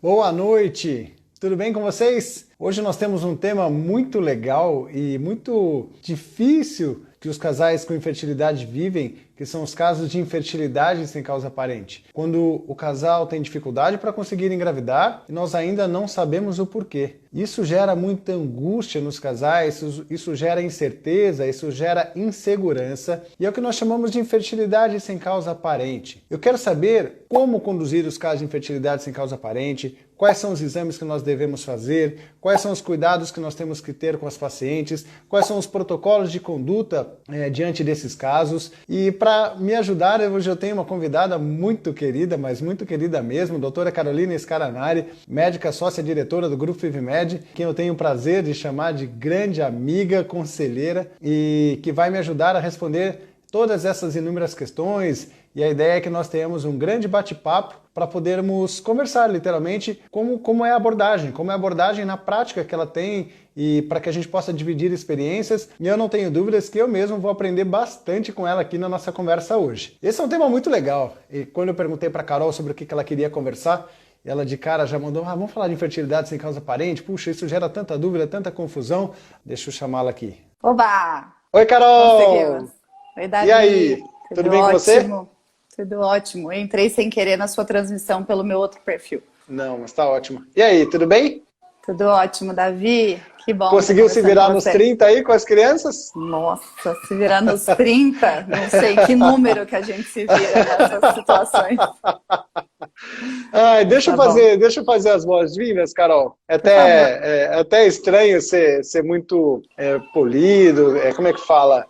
Boa noite! Tudo bem com vocês? Hoje nós temos um tema muito legal e muito difícil que os casais com infertilidade vivem, que são os casos de infertilidade sem causa aparente. Quando o casal tem dificuldade para conseguir engravidar e nós ainda não sabemos o porquê. Isso gera muita angústia nos casais, isso gera incerteza, isso gera insegurança e é o que nós chamamos de infertilidade sem causa aparente. Eu quero saber como conduzir os casos de infertilidade sem causa aparente, quais são os exames que nós devemos fazer, quais são os cuidados que nós temos que ter com as pacientes, quais são os protocolos de conduta diante desses casos. E para me ajudar, hoje eu tenho uma convidada muito querida, mas muito querida mesmo, doutora Carolina Scaranari, médica sócia-diretora do Grupo FIVMed, quem eu tenho o prazer de chamar de grande amiga, conselheira, e que vai me ajudar a responder todas essas inúmeras questões. E a ideia é que nós tenhamos um grande bate-papo para podermos conversar literalmente como é a abordagem, como é a abordagem na prática que ela tem e para que a gente possa dividir experiências. E eu não tenho dúvidas que eu mesmo vou aprender bastante com ela aqui na nossa conversa hoje. Esse é um tema muito legal e quando eu perguntei para a Carol sobre o que ela queria conversar, ela de cara já mandou, vamos falar de infertilidade sem causa aparente? Puxa, isso gera tanta dúvida, tanta confusão. Deixa eu chamá-la aqui. Oba! Oi, Carol! Conseguimos. Oi, Davi. E aí? Tudo bem com você? Tudo ótimo. Eu entrei sem querer na sua transmissão pelo meu outro perfil. Não, mas tá ótimo. E aí, tudo bem? Tudo ótimo, Davi. Que bom. Conseguiu se virar nos 30 aí com as crianças? Nossa, se virar nos 30? Não sei que número que a gente se vira nessas situações. Ai, deixa eu fazer as boas-vindas, Carol. É até estranho ser muito polido, como é que fala?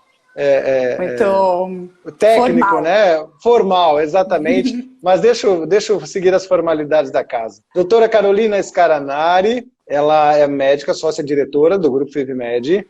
Muito técnico, formal. né? Formal, exatamente. Mas deixa eu seguir as formalidades da casa. Doutora Carolina Scaranari, ela é médica, sócia-diretora do Grupo FIVMed,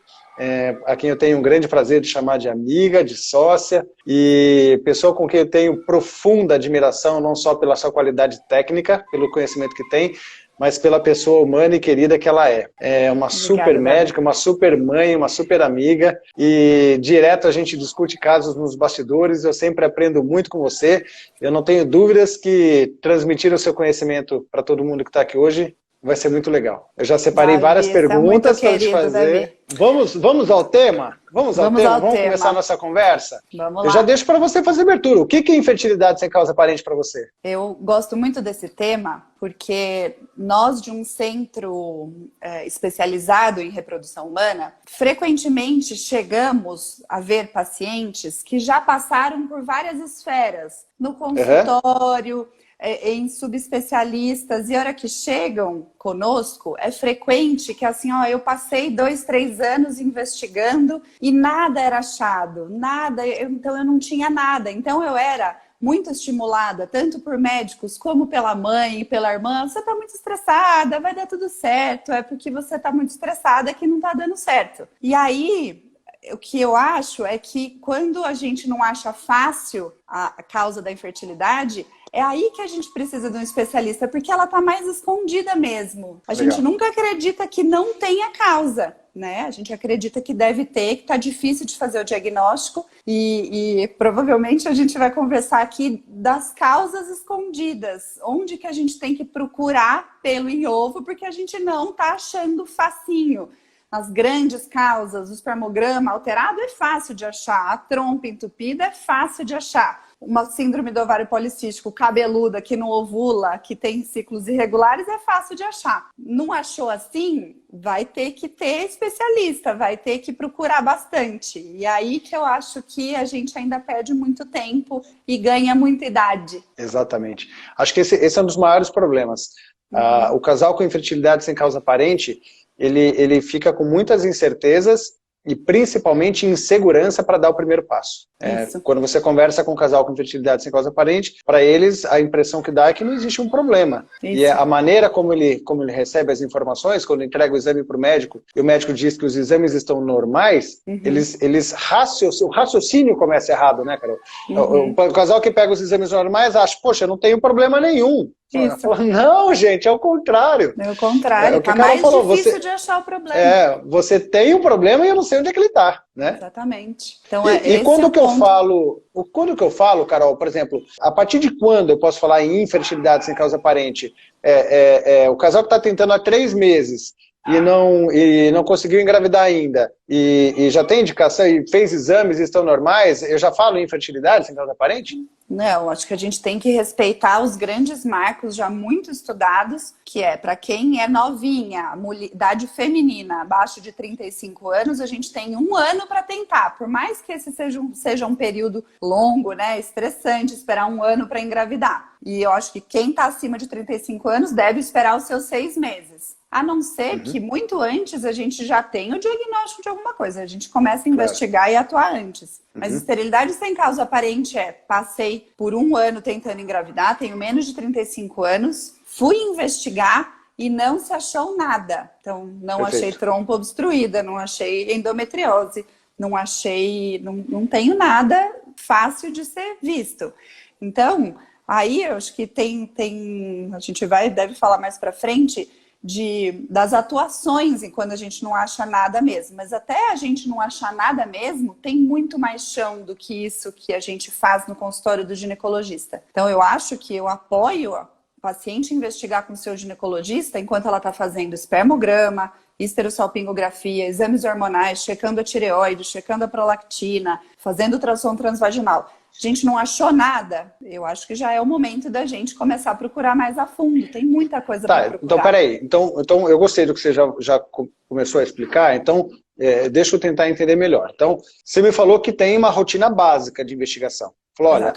a quem eu tenho um grande prazer de chamar de amiga, de sócia, e pessoa com quem eu tenho profunda admiração, não só pela sua qualidade técnica, pelo conhecimento que tem, mas pela pessoa humana e querida que ela é. É uma super médica, uma super mãe, uma super amiga, e direto a gente discute casos nos bastidores, eu sempre aprendo muito com você, eu não tenho dúvidas que transmitir o seu conhecimento para todo mundo que está aqui hoje vai ser muito legal. Eu já separei várias perguntas para te fazer. Vamos ao tema? Vamos começar a nossa conversa? Vamos lá. Eu já deixo para você fazer abertura. O que é infertilidade sem causa aparente para você? Eu gosto muito desse tema porque nós, de um centro especializado em reprodução humana, frequentemente chegamos a ver pacientes que já passaram por várias esferas, no consultório, em subespecialistas, e a hora que chegam conosco, é frequente que assim, eu passei 2, 3 anos investigando e nada era achado, então eu não tinha nada, então eu era muito estimulada, tanto por médicos como pela mãe e pela irmã, você está muito estressada, vai dar tudo certo, é porque você está muito estressada que não está dando certo. E aí, o que eu acho é que quando a gente não acha fácil a causa da infertilidade, é aí que a gente precisa de um especialista, porque ela está mais escondida mesmo. A gente nunca acredita que não tem a causa, né? A gente acredita que deve ter, que está difícil de fazer o diagnóstico e provavelmente a gente vai conversar aqui das causas escondidas. Onde que a gente tem que procurar pelo em ovo, porque a gente não está achando facinho. As grandes causas, o espermograma alterado é fácil de achar, a trompa entupida é fácil de achar. Uma síndrome do ovário policístico cabeluda que não ovula, que tem ciclos irregulares, é fácil de achar. Não achou assim? Vai ter que ter especialista, vai ter que procurar bastante. E aí que eu acho que a gente ainda perde muito tempo e ganha muita idade. Exatamente. Acho que esse é um dos maiores problemas. O casal com infertilidade sem causa aparente, ele fica com muitas incertezas e principalmente insegurança para dar o primeiro passo. Quando você conversa com um casal com infertilidade sem causa aparente, para eles a impressão que dá é que não existe um problema. Isso. E a maneira como ele recebe as informações, quando entrega o exame para o médico e o médico diz que os exames estão normais, o raciocínio começa errado, né, Carol? O casal que pega os exames normais acha, poxa, não tenho problema nenhum. Isso. Não, gente, é o contrário. É o contrário, o que tá a Carol mais falou, difícil você, de achar o problema. você tem um problema e eu não sei onde é que ele está, né? Exatamente. Então, E esse quando é o que eu ponto. falo, quando que eu falo, Carol, por exemplo, a partir de quando eu posso falar em infertilidade sem causa aparente? O casal que está tentando há 3 meses e não conseguiu engravidar ainda, e já tem indicação, e fez exames e estão normais, eu já falo em infertilidade sem causa aparente? Não, acho que a gente tem que respeitar os grandes marcos já muito estudados, que é para quem é novinha, idade feminina, abaixo de 35 anos, a gente tem 1 ano para tentar. Por mais que esse seja um período longo, né, estressante, esperar 1 ano para engravidar. E eu acho que quem está acima de 35 anos deve esperar os seus 6 meses. A não ser que muito antes a gente já tenha o diagnóstico de alguma coisa. A gente começa a investigar e atuar antes. Mas esterilidade sem causa aparente passei por 1 ano tentando engravidar, tenho menos de 35 anos, fui investigar e não se achou nada. Então, não achei trompa obstruída, não achei endometriose, não tenho nada fácil de ser visto. Então, aí eu acho que a gente deve falar mais pra frente, das atuações e quando a gente não acha nada mesmo. Mas até a gente não achar nada mesmo, tem muito mais chão do que isso que a gente faz no consultório do ginecologista. Então eu acho que eu apoio a paciente investigar com o seu ginecologista enquanto ela está fazendo espermograma, histerossalpingografia, exames hormonais, checando a tireoide, checando a prolactina, fazendo ultrassom transvaginal. A gente não achou nada, eu acho que já é o momento da gente começar a procurar mais a fundo. Tem muita coisa para procurar. Então, peraí. Então, eu gostei do que você já começou a explicar, então deixa eu tentar entender melhor. Então, você me falou que tem uma rotina básica de investigação. Falou, olha,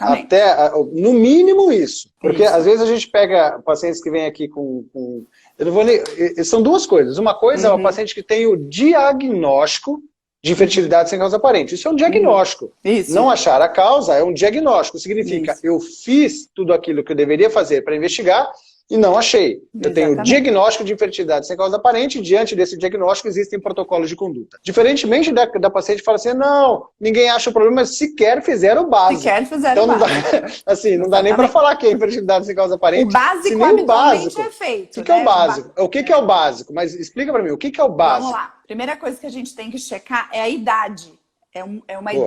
no mínimo isso. Porque às vezes a gente pega pacientes que vêm aqui eu não vou nem, são 2 coisas. Uma coisa é o paciente que tem o diagnóstico de infertilidade sem causa aparente. Isso é um diagnóstico. Isso. Não achar a causa é um diagnóstico. Significa, eu fiz tudo aquilo que eu deveria fazer para investigar e não achei. Eu tenho diagnóstico de infertilidade sem causa aparente e diante desse diagnóstico existem protocolos de conduta. Diferentemente da paciente que fala assim, não, ninguém acha o problema, mas sequer fizeram o básico. Então, não dá, assim, não dá nem para falar que é infertilidade sem causa aparente. O básico habitualmente é feito. O que é o básico? O que é o básico? Mas explica para mim, o que é o básico? Vamos lá. Primeira coisa que a gente tem que checar é a idade.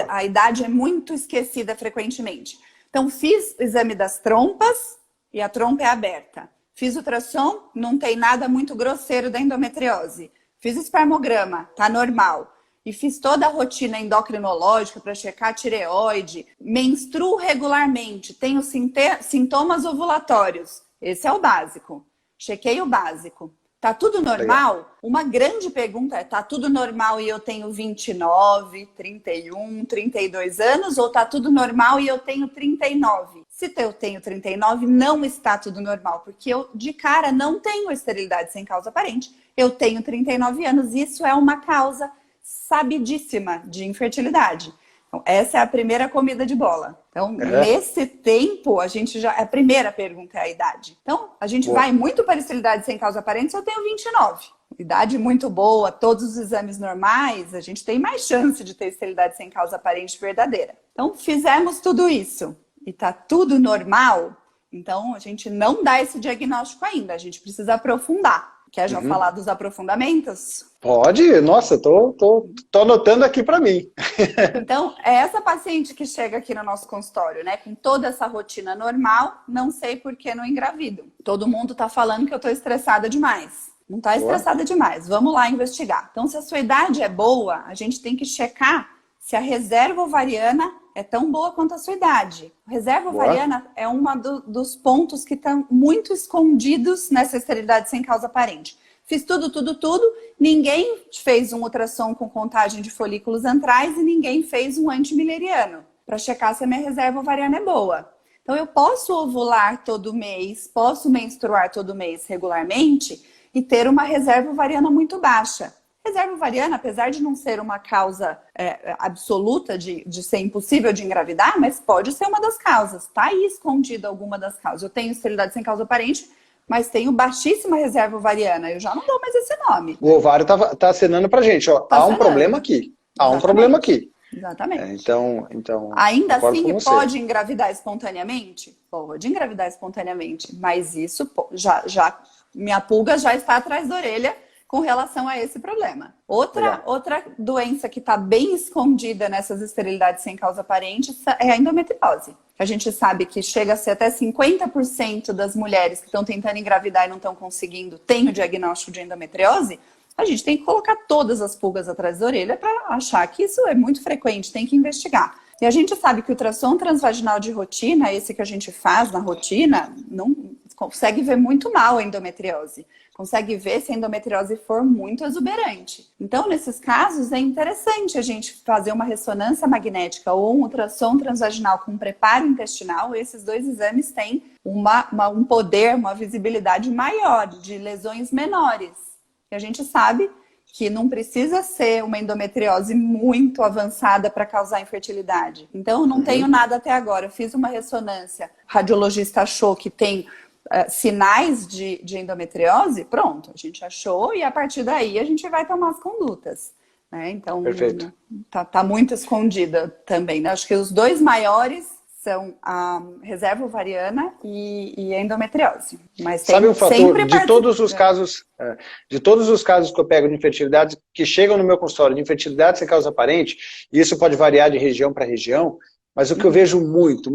A idade é muito esquecida frequentemente. Então, fiz o exame das trompas e a trompa é aberta. Fiz ultrassom, não tem nada muito grosseiro da endometriose. Fiz espermograma, tá normal. E fiz toda a rotina endocrinológica para checar a tireoide. Menstruo regularmente, tenho sintomas ovulatórios. Esse é o básico. Chequei o básico. Tá tudo normal? Legal. Uma grande pergunta é, tá tudo normal e eu tenho 29, 31, 32 anos? Ou tá tudo normal e eu tenho 39? Se eu tenho 39, não está tudo normal, porque eu, de cara, não tenho esterilidade sem causa aparente. Eu tenho 39 anos e isso é uma causa sabidíssima de infertilidade. Então, essa é a primeira comida de bola. Então, nesse tempo, a primeira pergunta é a idade. Então, a gente vai muito para esterilidade sem causa aparente se eu tenho 29. Idade muito boa, todos os exames normais, a gente tem mais chance de ter esterilidade sem causa aparente verdadeira. Então, fizemos tudo isso e tá tudo normal, então a gente não dá esse diagnóstico ainda, a gente precisa aprofundar. Quer já falar dos aprofundamentos? Pode, nossa, tô anotando aqui para mim. Então, é essa paciente que chega aqui no nosso consultório, né, com toda essa rotina normal, não sei por que não engravido. Todo mundo tá falando que eu tô estressada demais. Não tá estressada demais, vamos lá investigar. Então, se a sua idade é boa, a gente tem que checar se a reserva ovariana é tão boa quanto a sua idade. A reserva ovariana é um dos pontos que estão muito escondidos nessa esterilidade sem causa aparente. Fiz tudo. Ninguém fez um ultrassom com contagem de folículos antrais e ninguém fez um antimileriano para checar se a minha reserva ovariana é boa. Então, eu posso ovular todo mês, posso menstruar todo mês regularmente e ter uma reserva ovariana muito baixa. Reserva ovariana, apesar de não ser uma causa absoluta de ser impossível de engravidar, mas pode ser uma das causas. Está aí escondida alguma das causas. Eu tenho esterilidade sem causa aparente, mas tenho baixíssima reserva ovariana. Eu já não dou mais esse nome. O ovário tá acenando pra gente, ó. Há um problema aqui. Há um problema aqui. Exatamente. Então Ainda concordo assim, com você. pode engravidar espontaneamente? Pode engravidar espontaneamente, mas isso minha pulga já está atrás da orelha com relação a esse problema. Outra doença que está bem escondida nessas esterilidades sem causa aparente é a endometriose. A gente sabe que chega a ser até 50% das mulheres que estão tentando engravidar e não estão conseguindo tem o diagnóstico de endometriose. A gente tem que colocar todas as pulgas atrás da orelha para achar que isso é muito frequente, tem que investigar. E a gente sabe que o ultrassom transvaginal de rotina, esse que a gente faz na rotina, não consegue ver muito mal a endometriose. Consegue ver se a endometriose for muito exuberante. Então, nesses casos, é interessante a gente fazer uma ressonância magnética ou um ultrassom transvaginal com preparo intestinal. Esses dois exames têm um poder, uma visibilidade maior de lesões menores. E a gente sabe que não precisa ser uma endometriose muito avançada para causar infertilidade. Então, eu não tenho nada até agora. Eu fiz uma ressonância, o radiologista achou que tem sinais de endometriose, pronto, a gente achou e a partir daí a gente vai tomar as condutas. Né? Então, tá muito escondida também. Né? Acho que os dois maiores são a reserva ovariana e a endometriose. Mas tem sabe um fator sempre de todos os casos, que eu pego de infertilidade que chegam no meu consultório de infertilidade sem causa aparente, e isso pode variar de região para região, mas o que eu vejo muito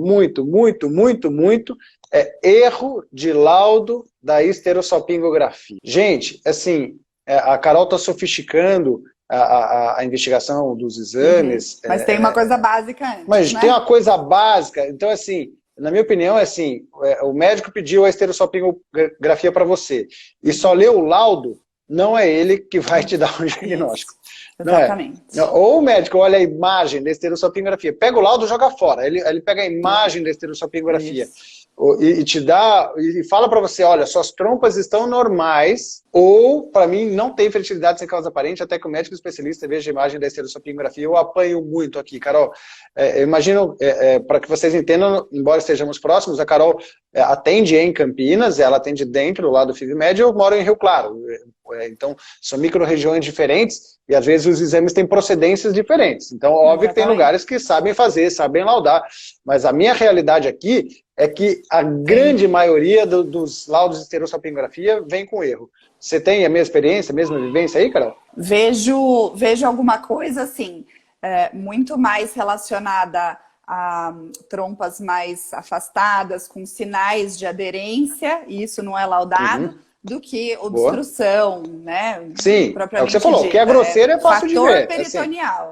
é erro de laudo da esterossalpingografia. Gente, assim, a Carol está sofisticando a investigação dos exames. Mas tem uma coisa básica antes, mas né? tem uma coisa básica. Então, assim, na minha opinião, é assim, o médico pediu a esterossalpingografia para você e só leu o laudo, não é ele que vai te dar um diagnóstico. Não exatamente. Ou o médico olha a imagem da esterossalpingografia, pega o laudo e joga fora. Ele pega a imagem da esterossalpingografia e te dá, e fala para você, olha, suas trompas estão normais, ou, para mim, não tem fertilidade sem causa aparente, até que o médico especialista veja a imagem da esterossalpingografia. Eu apanho muito aqui, Carol. Eu imagino, para que vocês entendam, embora estejamos próximos, a Carol atende em Campinas, ela atende dentro lá do FIVMed, eu moro em Rio Claro. Então, são micro-regiões diferentes e, às vezes, os exames têm procedências diferentes. Então, óbvio que tem lugares que sabem fazer, sabem laudar, mas a minha realidade aqui é que a grande maioria dos laudos de esterossalpingografia vem com erro. Você tem a mesma experiência, a mesma vivência aí, Carol? Vejo alguma coisa, assim, muito mais relacionada a trompas mais afastadas, com sinais de aderência, e isso não é laudado, do que obstrução, né? Sim, é o que você falou, que é grosseiro é fácil de ver. Fator peritoneal,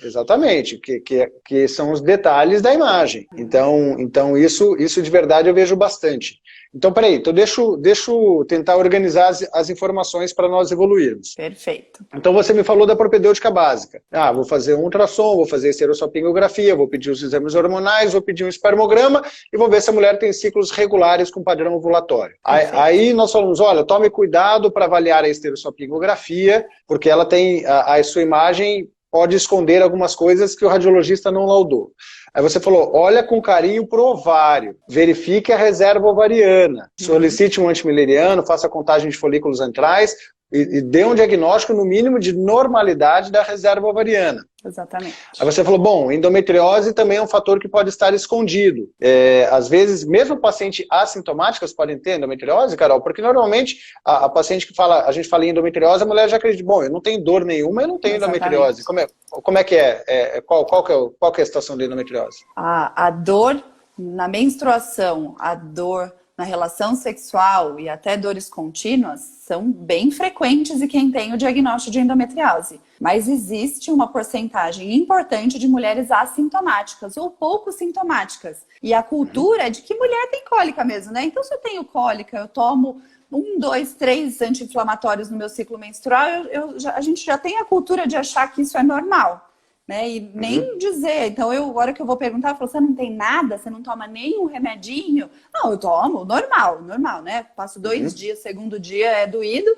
Exatamente, que são os detalhes da imagem. Então isso de verdade eu vejo bastante. Então, peraí, então deixa eu tentar organizar as informações para nós evoluirmos. Perfeito. Então você me falou da propedêutica básica. Vou fazer um ultrassom, vou fazer esterossalpingografia, vou pedir os exames hormonais, vou pedir um espermograma e vou ver se a mulher tem ciclos regulares com padrão ovulatório. Aí nós falamos, olha, tome cuidado para avaliar a esterossalpingografia, porque ela tem a sua imagem pode esconder algumas coisas que o radiologista não laudou. Aí você falou, olha com carinho pro ovário, verifique a reserva ovariana, solicite um antimileriano, faça contagem de folículos antrais e dê um diagnóstico, no mínimo, de normalidade da reserva ovariana. Exatamente. Aí você falou, bom, endometriose também é um fator que pode estar escondido. Às vezes, mesmo pacientes assintomáticas podem ter endometriose, Carol, porque normalmente a paciente que a gente fala em endometriose, a mulher já acredita, bom, eu não tenho dor nenhuma, eu não tenho endometriose. Como é que é? Qual que é a situação da endometriose? A dor na menstruação, a dor na relação sexual e até dores contínuas são bem frequentes em quem tem o diagnóstico de endometriose. Mas existe uma porcentagem importante de mulheres assintomáticas ou pouco sintomáticas. E a cultura é de que mulher tem cólica mesmo, né? Então, se eu tenho cólica, eu tomo 1, 2, 3 anti-inflamatórios no meu ciclo menstrual, a gente já tem a cultura de achar que isso é normal. Né? E nem dizer. Então, a hora que eu vou perguntar, eu falo, você não tem nada? Você não toma nenhum remedinho? Não, eu tomo, normal, né? Passo 2 dias, segundo dia é doído.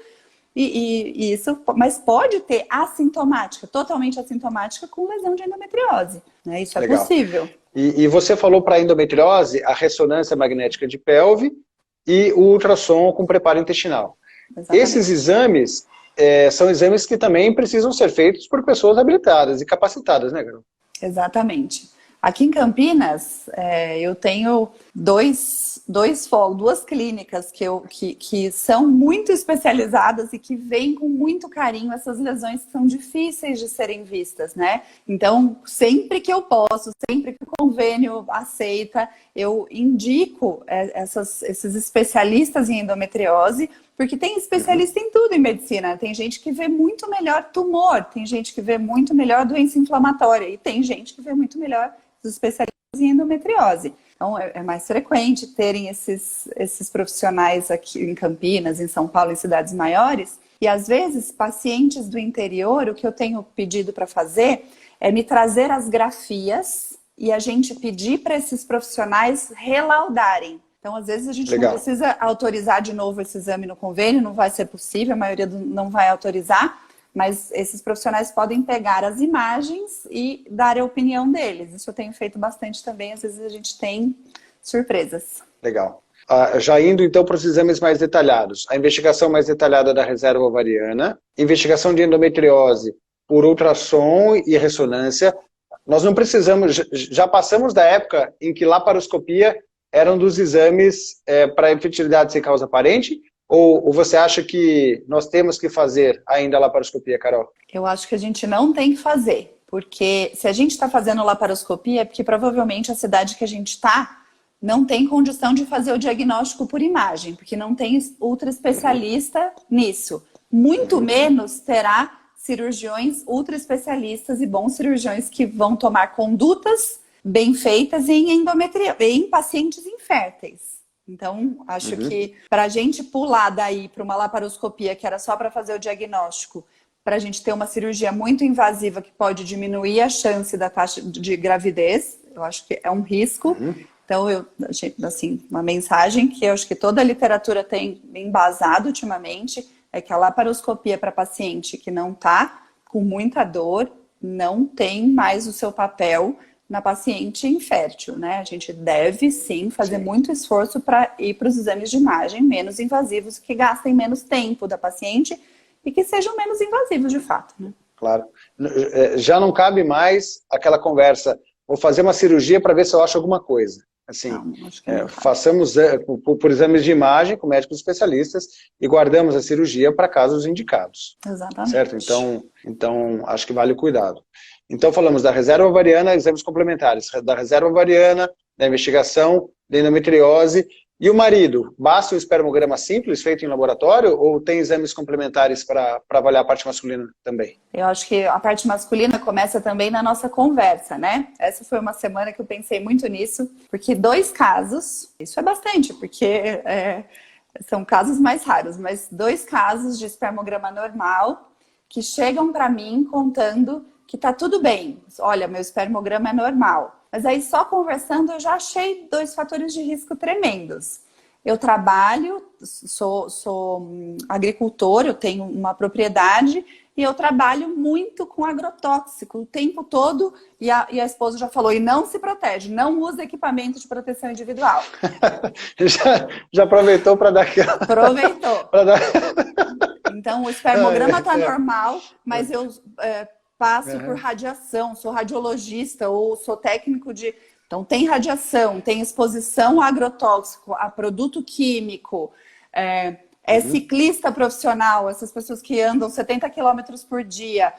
E isso, mas pode ter assintomática, totalmente assintomática, com lesão de endometriose. Né? Isso é possível. E você falou para a endometriose a ressonância magnética de pelve e o ultrassom com preparo intestinal. Exatamente. Esses exames, são exames que também precisam ser feitos por pessoas habilitadas e capacitadas, né, Carol? Exatamente. Aqui em Campinas, eu tenho duas clínicas que são muito especializadas e que veem com muito carinho essas lesões que são difíceis de serem vistas, né? Então, sempre que eu posso, sempre que o convênio aceita, eu indico esses especialistas em endometriose, porque tem especialista em tudo em medicina. Tem gente que vê muito melhor tumor, tem gente que vê muito melhor doença inflamatória e tem gente que vê muito melhor os especialistas em endometriose. Então, é mais frequente terem esses profissionais aqui em Campinas, em São Paulo, em cidades maiores. E, às vezes, pacientes do interior, o que eu tenho pedido para fazer é me trazer as grafias e a gente pedir para esses profissionais relaudarem. Então, às vezes, a gente não precisa autorizar de novo esse exame no convênio, não vai ser possível, a maioria não vai autorizar. Mas esses profissionais podem pegar as imagens e dar a opinião deles. Isso eu tenho feito bastante também. Às vezes a gente tem surpresas. Legal. Já indo então para os exames mais detalhados. A investigação mais detalhada da reserva ovariana, investigação de endometriose por ultrassom e ressonância. Nós não precisamos, já passamos da época em que laparoscopia era um dos exames para infertilidade sem causa aparente. Ou você acha que nós temos que fazer ainda a laparoscopia, Carol? Eu acho que a gente não tem que fazer, porque se a gente está fazendo laparoscopia é porque provavelmente a cidade que a gente está não tem condição de fazer o diagnóstico por imagem, porque não tem ultra especialista nisso. Muito menos terá cirurgiões ultra especialistas e bons cirurgiões que vão tomar condutas bem feitas em pacientes inférteis. Então, acho que para a gente pular daí para uma laparoscopia, que era só para fazer o diagnóstico, para a gente ter uma cirurgia muito invasiva que pode diminuir a chance da taxa de gravidez, eu acho que é um risco. Então, assim, uma mensagem que eu acho que toda a literatura tem embasado ultimamente, é que a laparoscopia para paciente que não está com muita dor, não tem mais o seu papel na paciente infértil, né? A gente deve, sim, fazer muito esforço para ir para os exames de imagem menos invasivos, que gastem menos tempo da paciente e que sejam menos invasivos, de fato, né? Claro. Já não cabe mais aquela conversa, vou fazer uma cirurgia para ver se eu acho alguma coisa. Assim, façamos por exames de imagem com médicos especialistas e guardamos a cirurgia para casos indicados. Exatamente. Certo? Então, acho que vale o cuidado. Então, falamos da reserva ovariana, exames complementares, da reserva ovariana, da investigação, da endometriose. E o marido, basta o espermograma simples feito em laboratório ou tem exames complementares para avaliar a parte masculina também? Eu acho que a parte masculina começa também na nossa conversa, né? Essa foi uma semana que eu pensei muito nisso, porque 2 casos, isso é bastante, porque são casos mais raros, mas 2 casos de espermograma normal que chegam para mim contando que tá tudo bem. Olha, meu espermograma é normal. Mas aí só conversando eu já achei 2 fatores de risco tremendos. Eu trabalho, sou agricultor, eu tenho uma propriedade e eu trabalho muito com agrotóxico o tempo todo e a esposa já falou, e não se protege, não usa equipamento de proteção individual. já aproveitou para dar aquela... Aproveitou. Então o espermograma tá normal, mas eu... passo por radiação, sou radiologista ou sou técnico de... Então, tem radiação, tem exposição a agrotóxico, a produto químico, ciclista profissional, essas pessoas que andam 70 quilômetros por dia.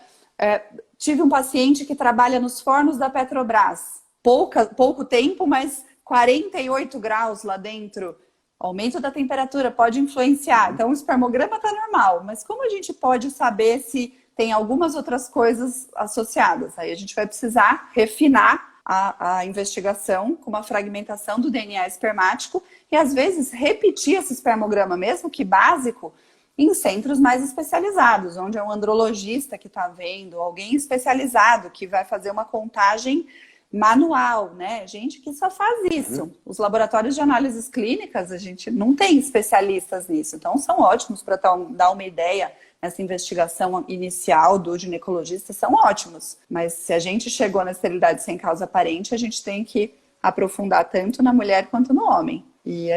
Tive um paciente que trabalha nos fornos da Petrobras. Pouco tempo, mas 48 graus lá dentro. Aumento da temperatura pode influenciar. Então, o espermograma está normal. Mas como a gente pode saber se tem algumas outras coisas associadas? Aí a gente vai precisar refinar a investigação com uma fragmentação do DNA espermático e, às vezes, repetir esse espermograma, mesmo que básico, em centros mais especializados, onde é um andrologista que está vendo, alguém especializado que vai fazer uma contagem manual, né? Gente que só faz isso. Os laboratórios de análises clínicas, a gente não tem especialistas nisso, então são ótimos para dar uma ideia. Essa investigação inicial do ginecologista são ótimos. Mas se a gente chegou na esterilidade sem causa aparente, a gente tem que aprofundar tanto na mulher quanto no homem. E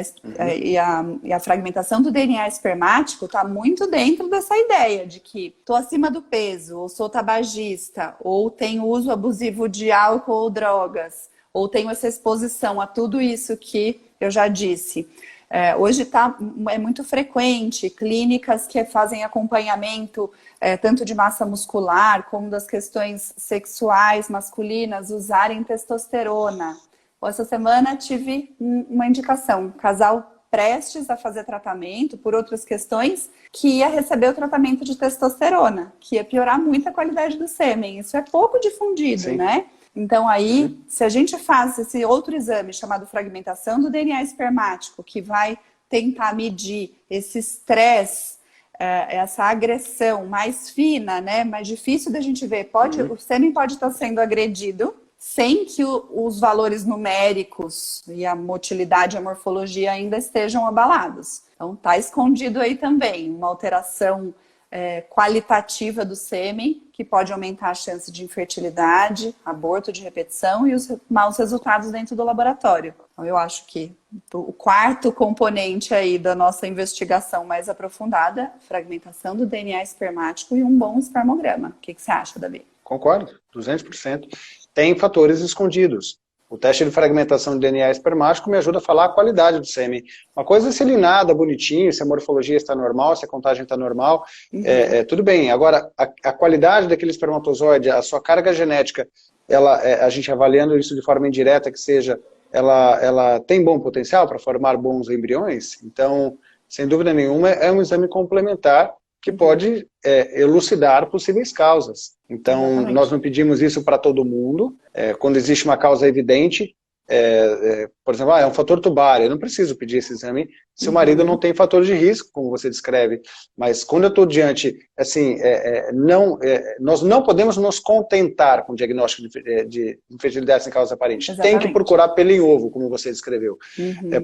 a fragmentação do DNA espermático está muito dentro dessa ideia de que estou acima do peso, ou sou tabagista, ou tenho uso abusivo de álcool ou drogas, ou tenho essa exposição a tudo isso que eu já disse. Hoje é muito frequente clínicas que fazem acompanhamento tanto de massa muscular como das questões sexuais masculinas usarem testosterona. Essa semana tive uma indicação, um casal prestes a fazer tratamento por outras questões que ia receber o tratamento de testosterona, que ia piorar muito a qualidade do sêmen. Isso é pouco difundido, sim, né? Então aí, se a gente faz esse outro exame chamado fragmentação do DNA espermático, que vai tentar medir esse estresse, essa agressão mais fina, né, mais difícil da gente ver, o sêmen pode estar sendo agredido sem que os valores numéricos e a motilidade e a morfologia ainda estejam abalados. Então está escondido aí também uma alteração qualitativa do sêmen, que pode aumentar a chance de infertilidade, aborto de repetição e os maus resultados dentro do laboratório. Então eu acho que o quarto componente aí da nossa investigação mais aprofundada, fragmentação do DNA espermático e um bom espermograma. O que você acha, Davi? Concordo, 200%. Tem fatores escondidos. O teste de fragmentação de DNA espermático me ajuda a falar a qualidade do sêmen. Uma coisa é se ele nada bonitinho, se a morfologia está normal, se a contagem está normal, tudo bem. Agora, a qualidade daquele espermatozoide, a sua carga genética, a gente avaliando isso de forma indireta, que seja, ela tem bom potencial para formar bons embriões? Então, sem dúvida nenhuma, é um exame complementar que pode elucidar possíveis causas. Então, exatamente, nós não pedimos isso para todo mundo. Quando existe uma causa evidente, por exemplo, é um fator tubário, eu não preciso pedir esse exame se o marido não tem fator de risco, como você descreve. Mas quando eu estou diante, assim, nós não podemos nos contentar com o diagnóstico de infertilidade sem causa aparente. Exatamente. Tem que procurar pelo em ovo, como você descreveu.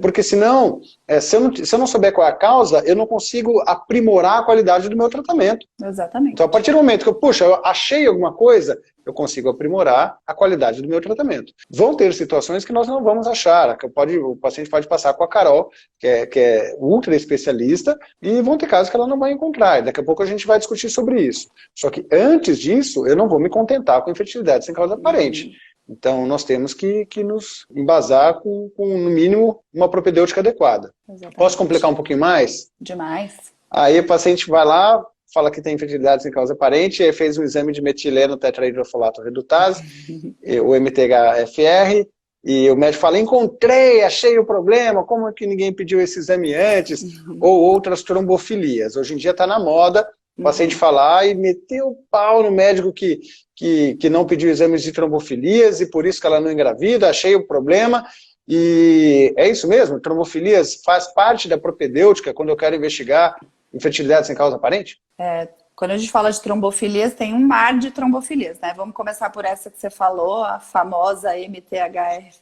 Porque senão, se eu não souber qual é a causa, eu não consigo aprimorar a qualidade do meu tratamento. Exatamente. Então, a partir do momento que eu achei alguma coisa, eu consigo aprimorar a qualidade do meu tratamento. Vão ter situações que nós não vamos achar, o paciente pode passar com a Carol, que é ultra especialista, e vão ter casos que ela não vai encontrar. E daqui a pouco a gente vai discutir sobre isso. Só que antes disso, eu não vou me contentar com infertilidade sem causa aparente. Então, nós temos que nos embasar com, no mínimo, uma propedêutica adequada. Exatamente. Posso complicar um pouquinho mais? Demais. Aí o paciente vai lá, fala que tem infertilidade sem causa aparente, e fez um exame de metileno tetrahidrofolato redutase, o MTHFR, e o médico fala, encontrei, achei o problema, como é que ninguém pediu esse exame antes? Ou outras trombofilias. Hoje em dia está na moda o paciente falar e meter o pau no médico que não pediu exames de trombofilias e por isso que ela não engravida, achei o problema. E é isso mesmo, trombofilias faz parte da propedêutica quando eu quero investigar infertilidade sem causa aparente? Quando a gente fala de trombofilias, tem um mar de trombofilias, né? Vamos começar por essa que você falou, a famosa MTHFR,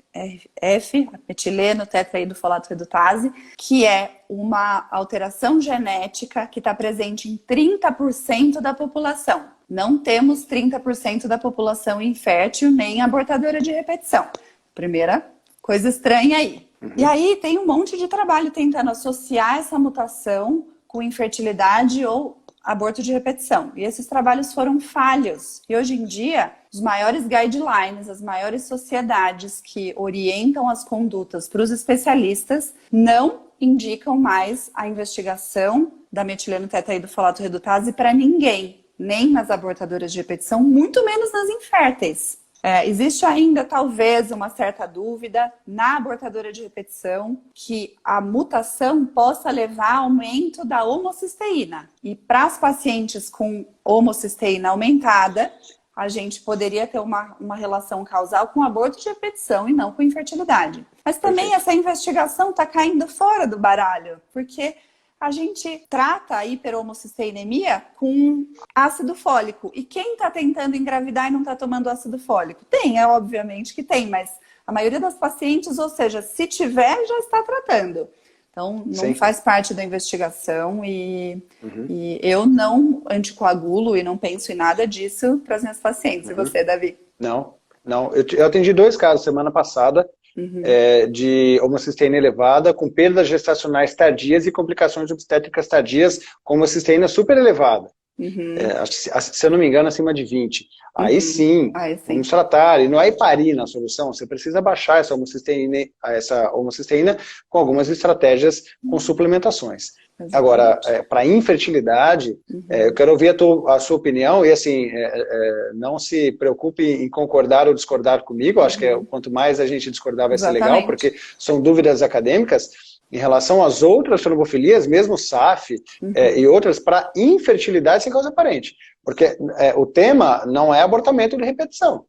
metileno tetraidrofolato redutase, que é uma alteração genética que está presente em 30% da população. Não temos 30% da população infértil nem abortadora de repetição. Primeira coisa estranha aí. E aí tem um monte de trabalho tentando associar essa mutação com infertilidade ou aborto de repetição. E esses trabalhos foram falhos. E hoje em dia, os maiores guidelines, as maiores sociedades que orientam as condutas para os especialistas não indicam mais a investigação da metileno tetraidrofolato redutase para ninguém, nem nas abortadoras de repetição, muito menos nas inférteis. Existe ainda, talvez, uma certa dúvida na abortadora de repetição que a mutação possa levar a aumento da homocisteína. E para as pacientes com homocisteína aumentada, a gente poderia ter uma relação causal com aborto de repetição e não com infertilidade. Mas também essa investigação está caindo fora do baralho, porque a gente trata a hiperhomocisteinemia com ácido fólico. E quem está tentando engravidar e não está tomando ácido fólico? Tem, obviamente que tem, mas a maioria das pacientes, ou seja, se tiver, já está tratando. Então, não faz parte da investigação e eu não anticoagulo e não penso em nada disso para as minhas pacientes. E você, Davi? Não. Eu atendi 2 casos semana passada de homocisteína elevada com perdas gestacionais tardias e complicações obstétricas tardias com homocisteína super elevada. Se eu não me engano, acima de 20. Aí sim, vamos tratar. E não é heparina a solução, você precisa baixar essa homocisteína com algumas estratégias com suplementações. Agora, para infertilidade, eu quero ouvir a sua opinião e assim, não se preocupe em concordar ou discordar comigo, acho que quanto mais a gente discordar vai ser legal, porque são dúvidas acadêmicas. Em relação às outras trombofilias, mesmo SAF e outras, para infertilidade sem causa aparente. Porque o tema não é abortamento de repetição.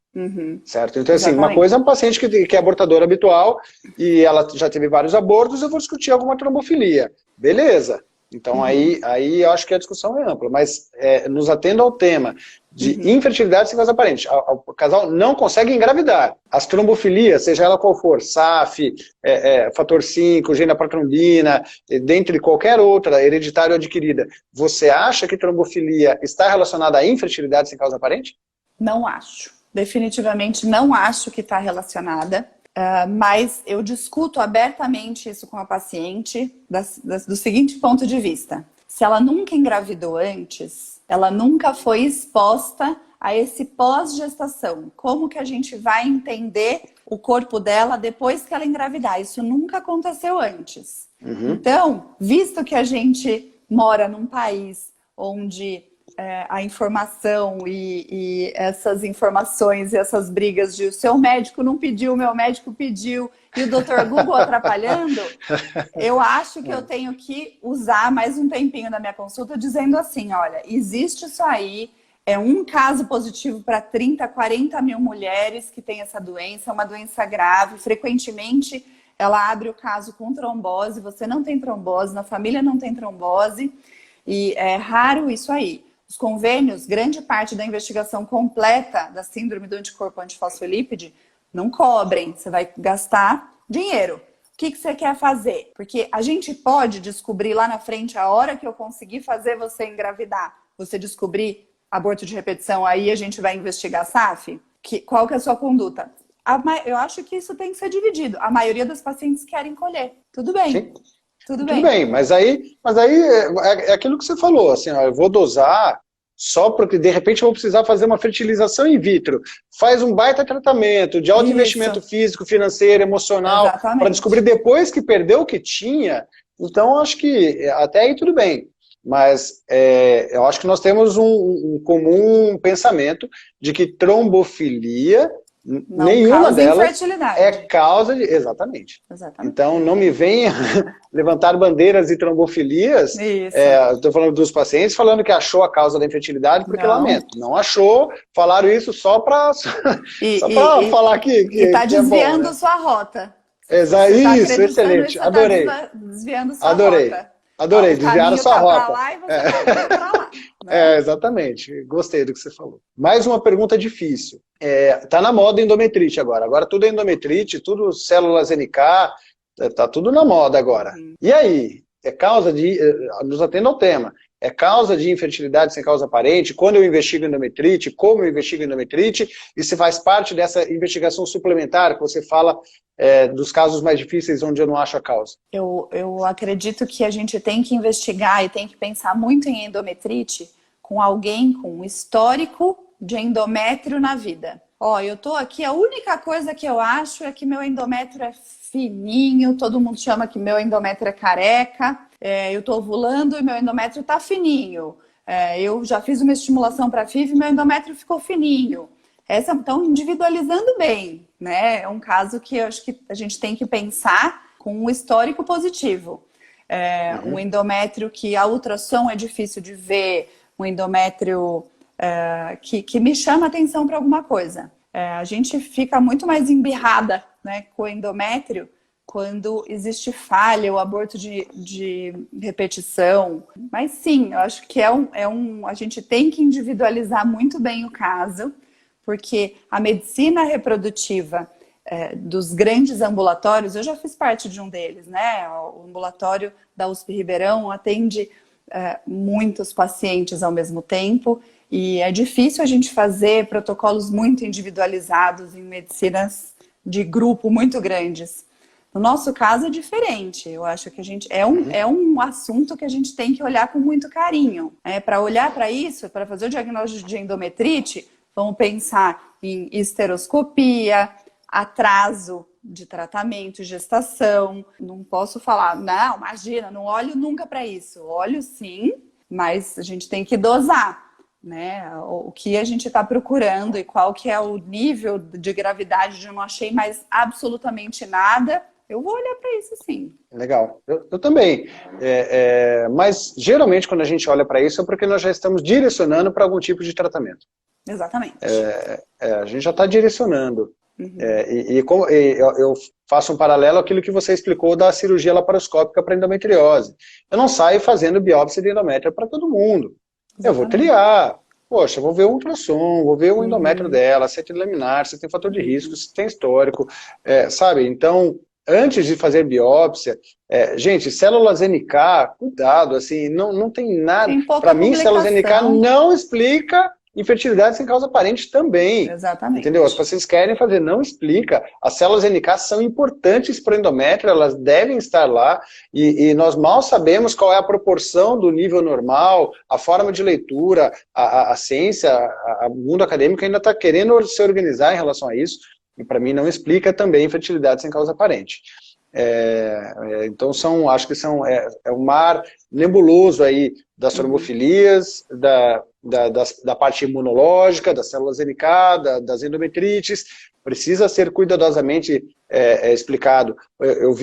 Certo? Então, assim, uma coisa é um paciente que é abortador habitual e ela já teve vários abortos, eu vou discutir alguma trombofilia. Beleza. Então, aí eu acho que a discussão é ampla. Mas nos atendo ao tema de infertilidade sem causa aparente. O casal não consegue engravidar. As trombofilias, seja ela qual for, SAF, fator 5, gene da protrombina, dentre qualquer outra, hereditária ou adquirida, você acha que trombofilia está relacionada à infertilidade sem causa aparente? Não acho. Definitivamente não acho que está relacionada. Mas eu discuto abertamente isso com a paciente do seguinte ponto de vista. Se ela nunca engravidou antes, ela nunca foi exposta a esse pós-gestação. Como que a gente vai entender o corpo dela depois que ela engravidar? Isso nunca aconteceu antes. Então, visto que a gente mora num país onde a informação e essas informações e essas brigas de o seu médico não pediu, o meu médico pediu, e o Dr. Google atrapalhando, eu acho que eu tenho que usar mais um tempinho da minha consulta dizendo assim, olha, existe isso aí, é um caso positivo para 30, 40 mil mulheres que têm essa doença, é uma doença grave, frequentemente ela abre o caso com trombose, você não tem trombose, na família não tem trombose, e é raro isso aí. Os convênios, grande parte da investigação completa da síndrome do anticorpo antifosfolípide não cobrem. Você vai gastar dinheiro. O que você quer fazer? Porque a gente pode descobrir lá na frente, a hora que eu conseguir fazer você engravidar, você descobrir aborto de repetição, aí a gente vai investigar SAF? Qual que é a sua conduta? Eu acho que isso tem que ser dividido. A maioria dos pacientes querem colher. Tudo bem. Sim. Tudo bem, mas aí é aquilo que você falou, assim, ó, eu vou dosar só porque de repente eu vou precisar fazer uma fertilização in vitro. Faz um baita tratamento de alto investimento físico, financeiro, emocional, para descobrir depois que perdeu o que tinha. Então, acho que até aí tudo bem. Mas eu acho que nós temos um comum pensamento de que trombofilia nenhuma delas é causa de... Exatamente. Então, não me venha levantar bandeiras de trombofilias. Estou falando dos pacientes, falando que achou a causa da infertilidade, porque lamento. Não achou, falaram isso só para falar que está desviando bom, né? sua rota. Isso, excelente. Adorei. Desviando sua rota. Adorei, desviar a sua rota. Lá e você tá pra lá, né? Exatamente. Gostei do que você falou. Mais uma pergunta difícil. Tá na moda endometrite agora. Agora tudo é endometrite, tudo células NK, tá tudo na moda agora. E aí? É causa de... Nos atenda ao tema. É causa de infertilidade sem causa aparente? Quando eu investigo endometrite? Como eu investigo endometrite? E se faz parte dessa investigação suplementar que você fala dos casos mais difíceis onde eu não acho a causa? Eu acredito que a gente tem que investigar e tem que pensar muito em endometrite com alguém com um histórico de endométrio na vida. Eu tô aqui, a única coisa que eu acho é que meu endométrio é fininho, todo mundo chama que meu endométrio é careca, eu tô ovulando e meu endométrio tá fininho. Eu já fiz uma estimulação para FIV e meu endométrio ficou fininho. Estão individualizando bem, né? É um caso que eu acho que a gente tem que pensar com um histórico positivo. Um endométrio que a ultrassom é difícil de ver, um endométrio que me chama atenção para alguma coisa. A gente fica muito mais embirrada, né, com o endométrio quando existe falha ou aborto de repetição. Mas sim, eu acho que a gente tem que individualizar muito bem o caso, porque a medicina reprodutiva dos grandes ambulatórios, eu já fiz parte de um deles, né? O ambulatório da USP Ribeirão atende muitos pacientes ao mesmo tempo e é difícil a gente fazer protocolos muito individualizados em medicinas de grupo muito grandes. No nosso caso é diferente. Eu acho que a gente é um assunto que a gente tem que olhar com muito carinho. Para olhar para isso, para fazer o diagnóstico de endometrite, vamos pensar em esteroscopia, atraso de tratamento, gestação. Não posso falar, não, imagina, não olho nunca para isso. Olho sim, mas a gente tem que dosar, né? O que a gente está procurando e qual que é o nível de gravidade de não achei mais absolutamente nada. Eu vou olhar para isso sim. Legal. Eu também. Mas geralmente quando a gente olha para isso é porque nós já estamos direcionando para algum tipo de tratamento. Exatamente. A gente já está direcionando. Uhum. Eu faço um paralelo àquilo que você explicou da cirurgia laparoscópica para endometriose. Eu não saio fazendo biópsia de endométrio para todo mundo. Exatamente. Eu vou triar. Poxa, vou ver o ultrassom, vou ver o endométrio dela, se é laminar, se tem fator de risco, se tem histórico, sabe? Então, antes de fazer biópsia, gente, células NK, cuidado, assim, não tem nada. Para mim, células NK não explica infertilidade sem causa aparente também. Exatamente. Entendeu? As pacientes querem fazer, não explica. As células NK são importantes para o endométrio, elas devem estar lá, e nós mal sabemos qual é a proporção do nível normal, a forma de leitura, a ciência, o mundo acadêmico ainda está querendo se organizar em relação a isso, e para mim não explica também infertilidade sem causa aparente. Então acho que é um mar nebuloso aí das trombofilias, da parte imunológica, das células NK, das endometrites. Precisa ser cuidadosamente explicado. Eu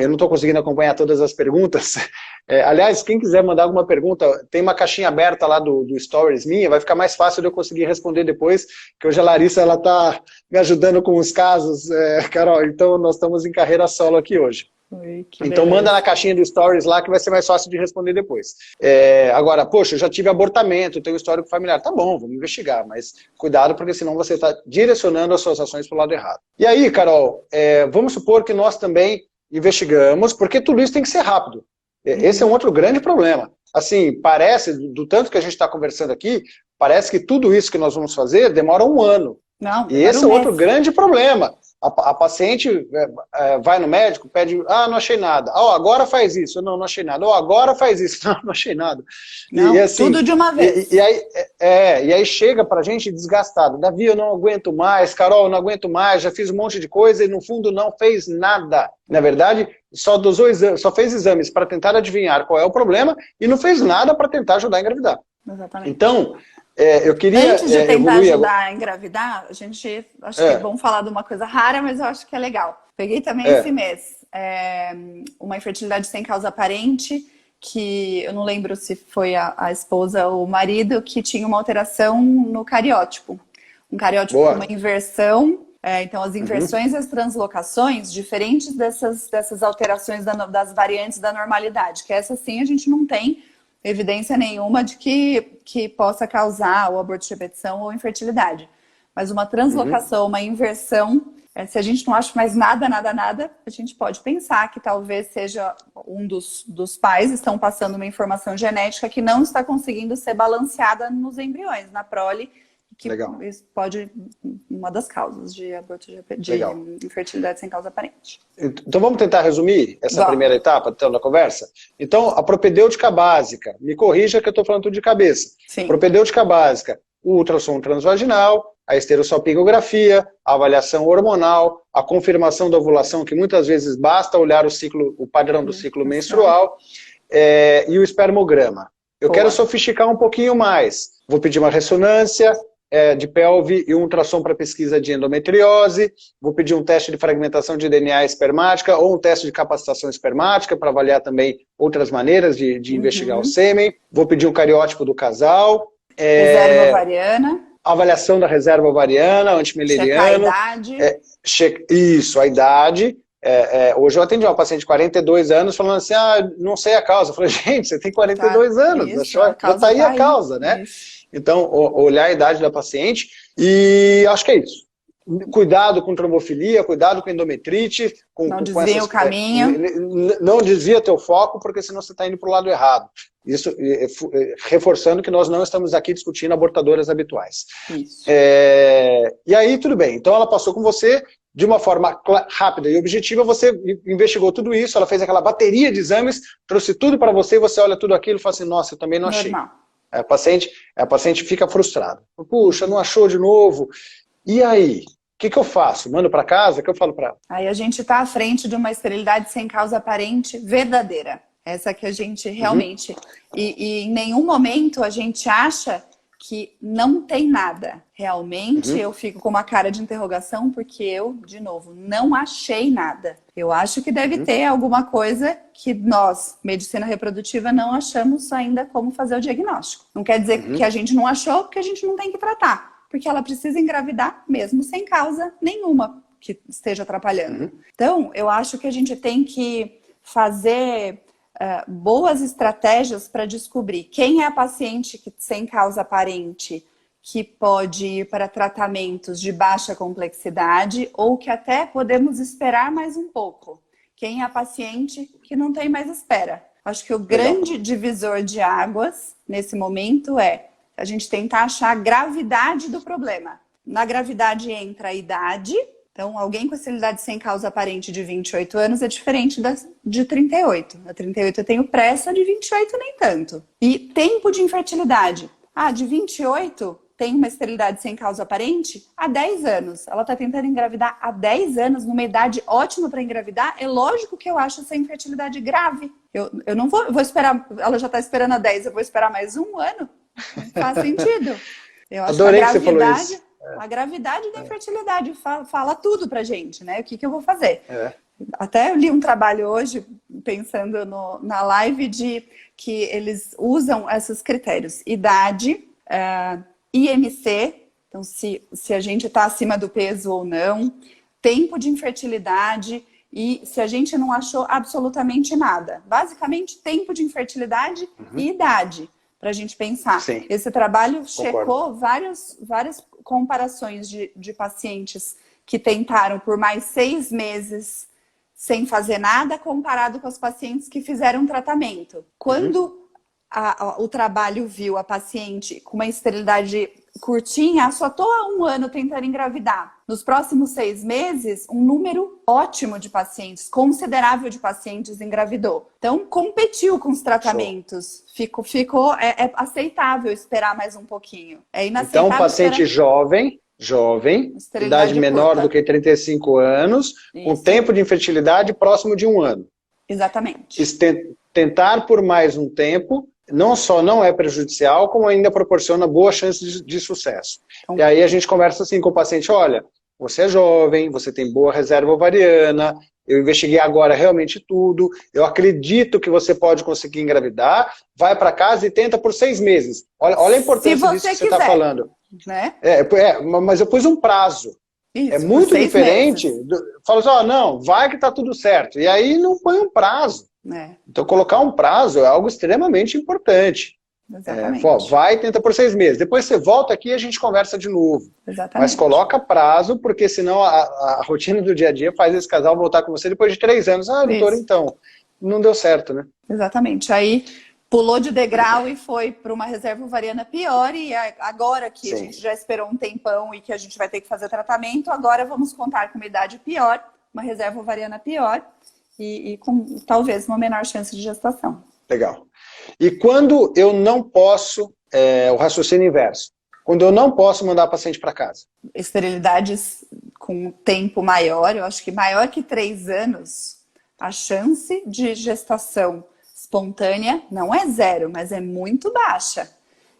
não estou conseguindo acompanhar todas as perguntas. Aliás, quem quiser mandar alguma pergunta, tem uma caixinha aberta lá do Stories minha, vai ficar mais fácil de eu conseguir responder depois, que hoje a Larissa está me ajudando com os casos, Carol, então nós estamos em carreira solo aqui hoje. Então manda na caixinha do Stories lá que vai ser mais fácil de responder depois. Agora, poxa, eu já tive abortamento, tenho histórico familiar. Tá bom, vamos investigar, mas cuidado porque senão você está direcionando as suas ações para o lado errado. E aí, Carol, vamos supor que nós também investigamos, porque tudo isso tem que ser rápido. Esse é um outro grande problema. Assim, parece, do tanto que a gente está conversando aqui, parece que tudo isso que nós vamos fazer demora um ano. Não, e esse é outro grande problema. A paciente vai no médico, pede, não achei nada. Agora faz isso. Não achei nada. Agora faz isso. Não achei nada. Não, e assim, tudo de uma vez. E aí chega pra gente desgastado. Davi, eu não aguento mais. Carol, eu não aguento mais. Já fiz um monte de coisa e no fundo não fez nada. Na verdade, só fez exames para tentar adivinhar qual é o problema e não fez nada para tentar ajudar a engravidar. Exatamente. Então, eu queria... Antes de tentar ajudar a engravidar, a gente, acho que vamos falar de uma coisa rara, mas eu acho que é legal. Peguei também esse mês uma infertilidade sem causa aparente, que eu não lembro se foi a esposa ou o marido, que tinha uma alteração no cariótipo. Um cariótipo com uma inversão. Então, as inversões e as translocações, diferentes dessas alterações das variantes da normalidade, que essa sim a gente não tem evidência nenhuma de que possa causar o aborto de repetição ou infertilidade. Mas uma translocação, uma inversão, se a gente não acha mais nada, a gente pode pensar que talvez seja um dos pais estão passando uma informação genética que não está conseguindo ser balanceada nos embriões, na prole, que isso pode uma das causas de aborto de infertilidade sem causa aparente. Então vamos tentar resumir essa primeira etapa da conversa? Então, a propedêutica básica, me corrija que eu estou falando tudo de cabeça. Sim. Propedêutica básica, o ultrassom transvaginal, a esterossalpingografia, a avaliação hormonal, a confirmação da ovulação, que muitas vezes basta olhar o padrão do ciclo menstrual, e o espermograma. Eu quero sofisticar um pouquinho mais. Vou pedir uma ressonância de pelve e um ultrassom para pesquisa de endometriose, vou pedir um teste de fragmentação de DNA espermática ou um teste de capacitação espermática para avaliar também outras maneiras de investigar o sêmen, vou pedir um cariótipo do casal. Reserva ovariana. Avaliação da reserva ovariana, antimeleriano. Checar a idade. Isso, a idade. Hoje eu atendi uma paciente de 42 anos falando assim, não sei a causa. Eu falei, gente, você tem 42 anos, isso, já está aí a causa, né? Isso. Então, olhar a idade da paciente e acho que é isso. Cuidado com trombofilia, cuidado com endometrite. Não desvia o caminho. Não desvia teu foco, porque senão você está indo para o lado errado. Isso reforçando que nós não estamos aqui discutindo abortadoras habituais. Isso. E aí, tudo bem. Então, ela passou com você, de uma forma rápida e objetiva, você investigou tudo isso, ela fez aquela bateria de exames, trouxe tudo para você, e você olha tudo aquilo e fala assim, nossa, eu também não achei. Normal. A paciente fica frustrada. Puxa, não achou de novo. E aí? O que eu faço? Mando para casa? O que eu falo para ela? Aí a gente está à frente de uma esterilidade sem causa aparente verdadeira. Essa que a gente realmente... E em nenhum momento a gente acha que não tem nada. Realmente eu fico com uma cara de interrogação porque eu, de novo, não achei nada. Eu acho que deve ter alguma coisa que nós, medicina reprodutiva, não achamos ainda como fazer o diagnóstico. Não quer dizer que a gente não achou, porque a gente não tem que tratar. Porque ela precisa engravidar mesmo sem causa nenhuma que esteja atrapalhando. Então, eu acho que a gente tem que fazer boas estratégias para descobrir quem é a paciente que, sem causa aparente que pode ir para tratamentos de baixa complexidade ou que até podemos esperar mais um pouco. Quem é a paciente que não tem mais espera. Acho que o grande divisor de águas nesse momento é a gente tentar achar a gravidade do problema. Na gravidade entra a idade. Então, alguém com esterilidade sem causa aparente de 28 anos é diferente de 38. A 38 eu tenho pressa, de 28 nem tanto. E tempo de infertilidade. De 28 tem uma esterilidade sem causa aparente há 10 anos. Ela está tentando engravidar há 10 anos, numa idade ótima para engravidar. É lógico que eu acho essa infertilidade grave. Eu não vou esperar, ela já está esperando há 10, eu vou esperar mais um ano? Não faz sentido. Eu acho Adorei que que você falou isso. A gravidade da infertilidade fala tudo pra gente, né? O que eu vou fazer? Até eu li um trabalho hoje, pensando na live, de que eles usam esses critérios. Idade, IMC, então se a gente está acima do peso ou não, tempo de infertilidade e se a gente não achou absolutamente nada. Basicamente, tempo de infertilidade e idade, para a gente pensar. Sim. Esse trabalho checou várias comparações de pacientes que tentaram por mais 6 meses sem fazer nada, comparado com as pacientes que fizeram tratamento. Quando o trabalho viu a paciente com uma esterilidade curtinha, só estou há 1 ano tentando engravidar. Nos próximos 6 meses, um número ótimo de pacientes, considerável de pacientes engravidou. Então, competiu com os tratamentos. Ficou aceitável esperar mais um pouquinho. É inaceitável. Então, paciente jovem, idade menor do que 35 anos, com tempo de infertilidade próximo de 1 ano. Exatamente. Tentar por mais um tempo, não só não é prejudicial, como ainda proporciona boa chance de sucesso. E aí a gente conversa assim com o paciente, olha, você é jovem, você tem boa reserva ovariana, eu investiguei agora realmente tudo, eu acredito que você pode conseguir engravidar, vai para casa e tenta por 6 meses. Olha a importância disso que você está falando. Né? Mas eu pus um prazo. Isso, é muito diferente. Fala assim, não, vai que está tudo certo. E aí não põe um prazo. Então colocar um prazo é algo extremamente importante. Exatamente. Vai e tenta por 6 meses. Depois você volta aqui e a gente conversa de novo. Exatamente. Mas coloca prazo, porque senão a rotina do dia a dia faz esse casal voltar com você depois de 3 anos. Doutor, então, não deu certo, né? Exatamente. Aí pulou de degrau e foi para uma reserva ovariana pior, e agora que a gente já esperou um tempão e que a gente vai ter que fazer tratamento, agora vamos contar com uma idade pior, uma reserva ovariana pior e com talvez uma menor chance de gestação. Legal. E quando eu não posso, o raciocínio inverso, quando eu não posso mandar a paciente para casa? Esterilidades com tempo maior, eu acho que maior que 3 anos, a chance de gestação espontânea não é 0, mas é muito baixa.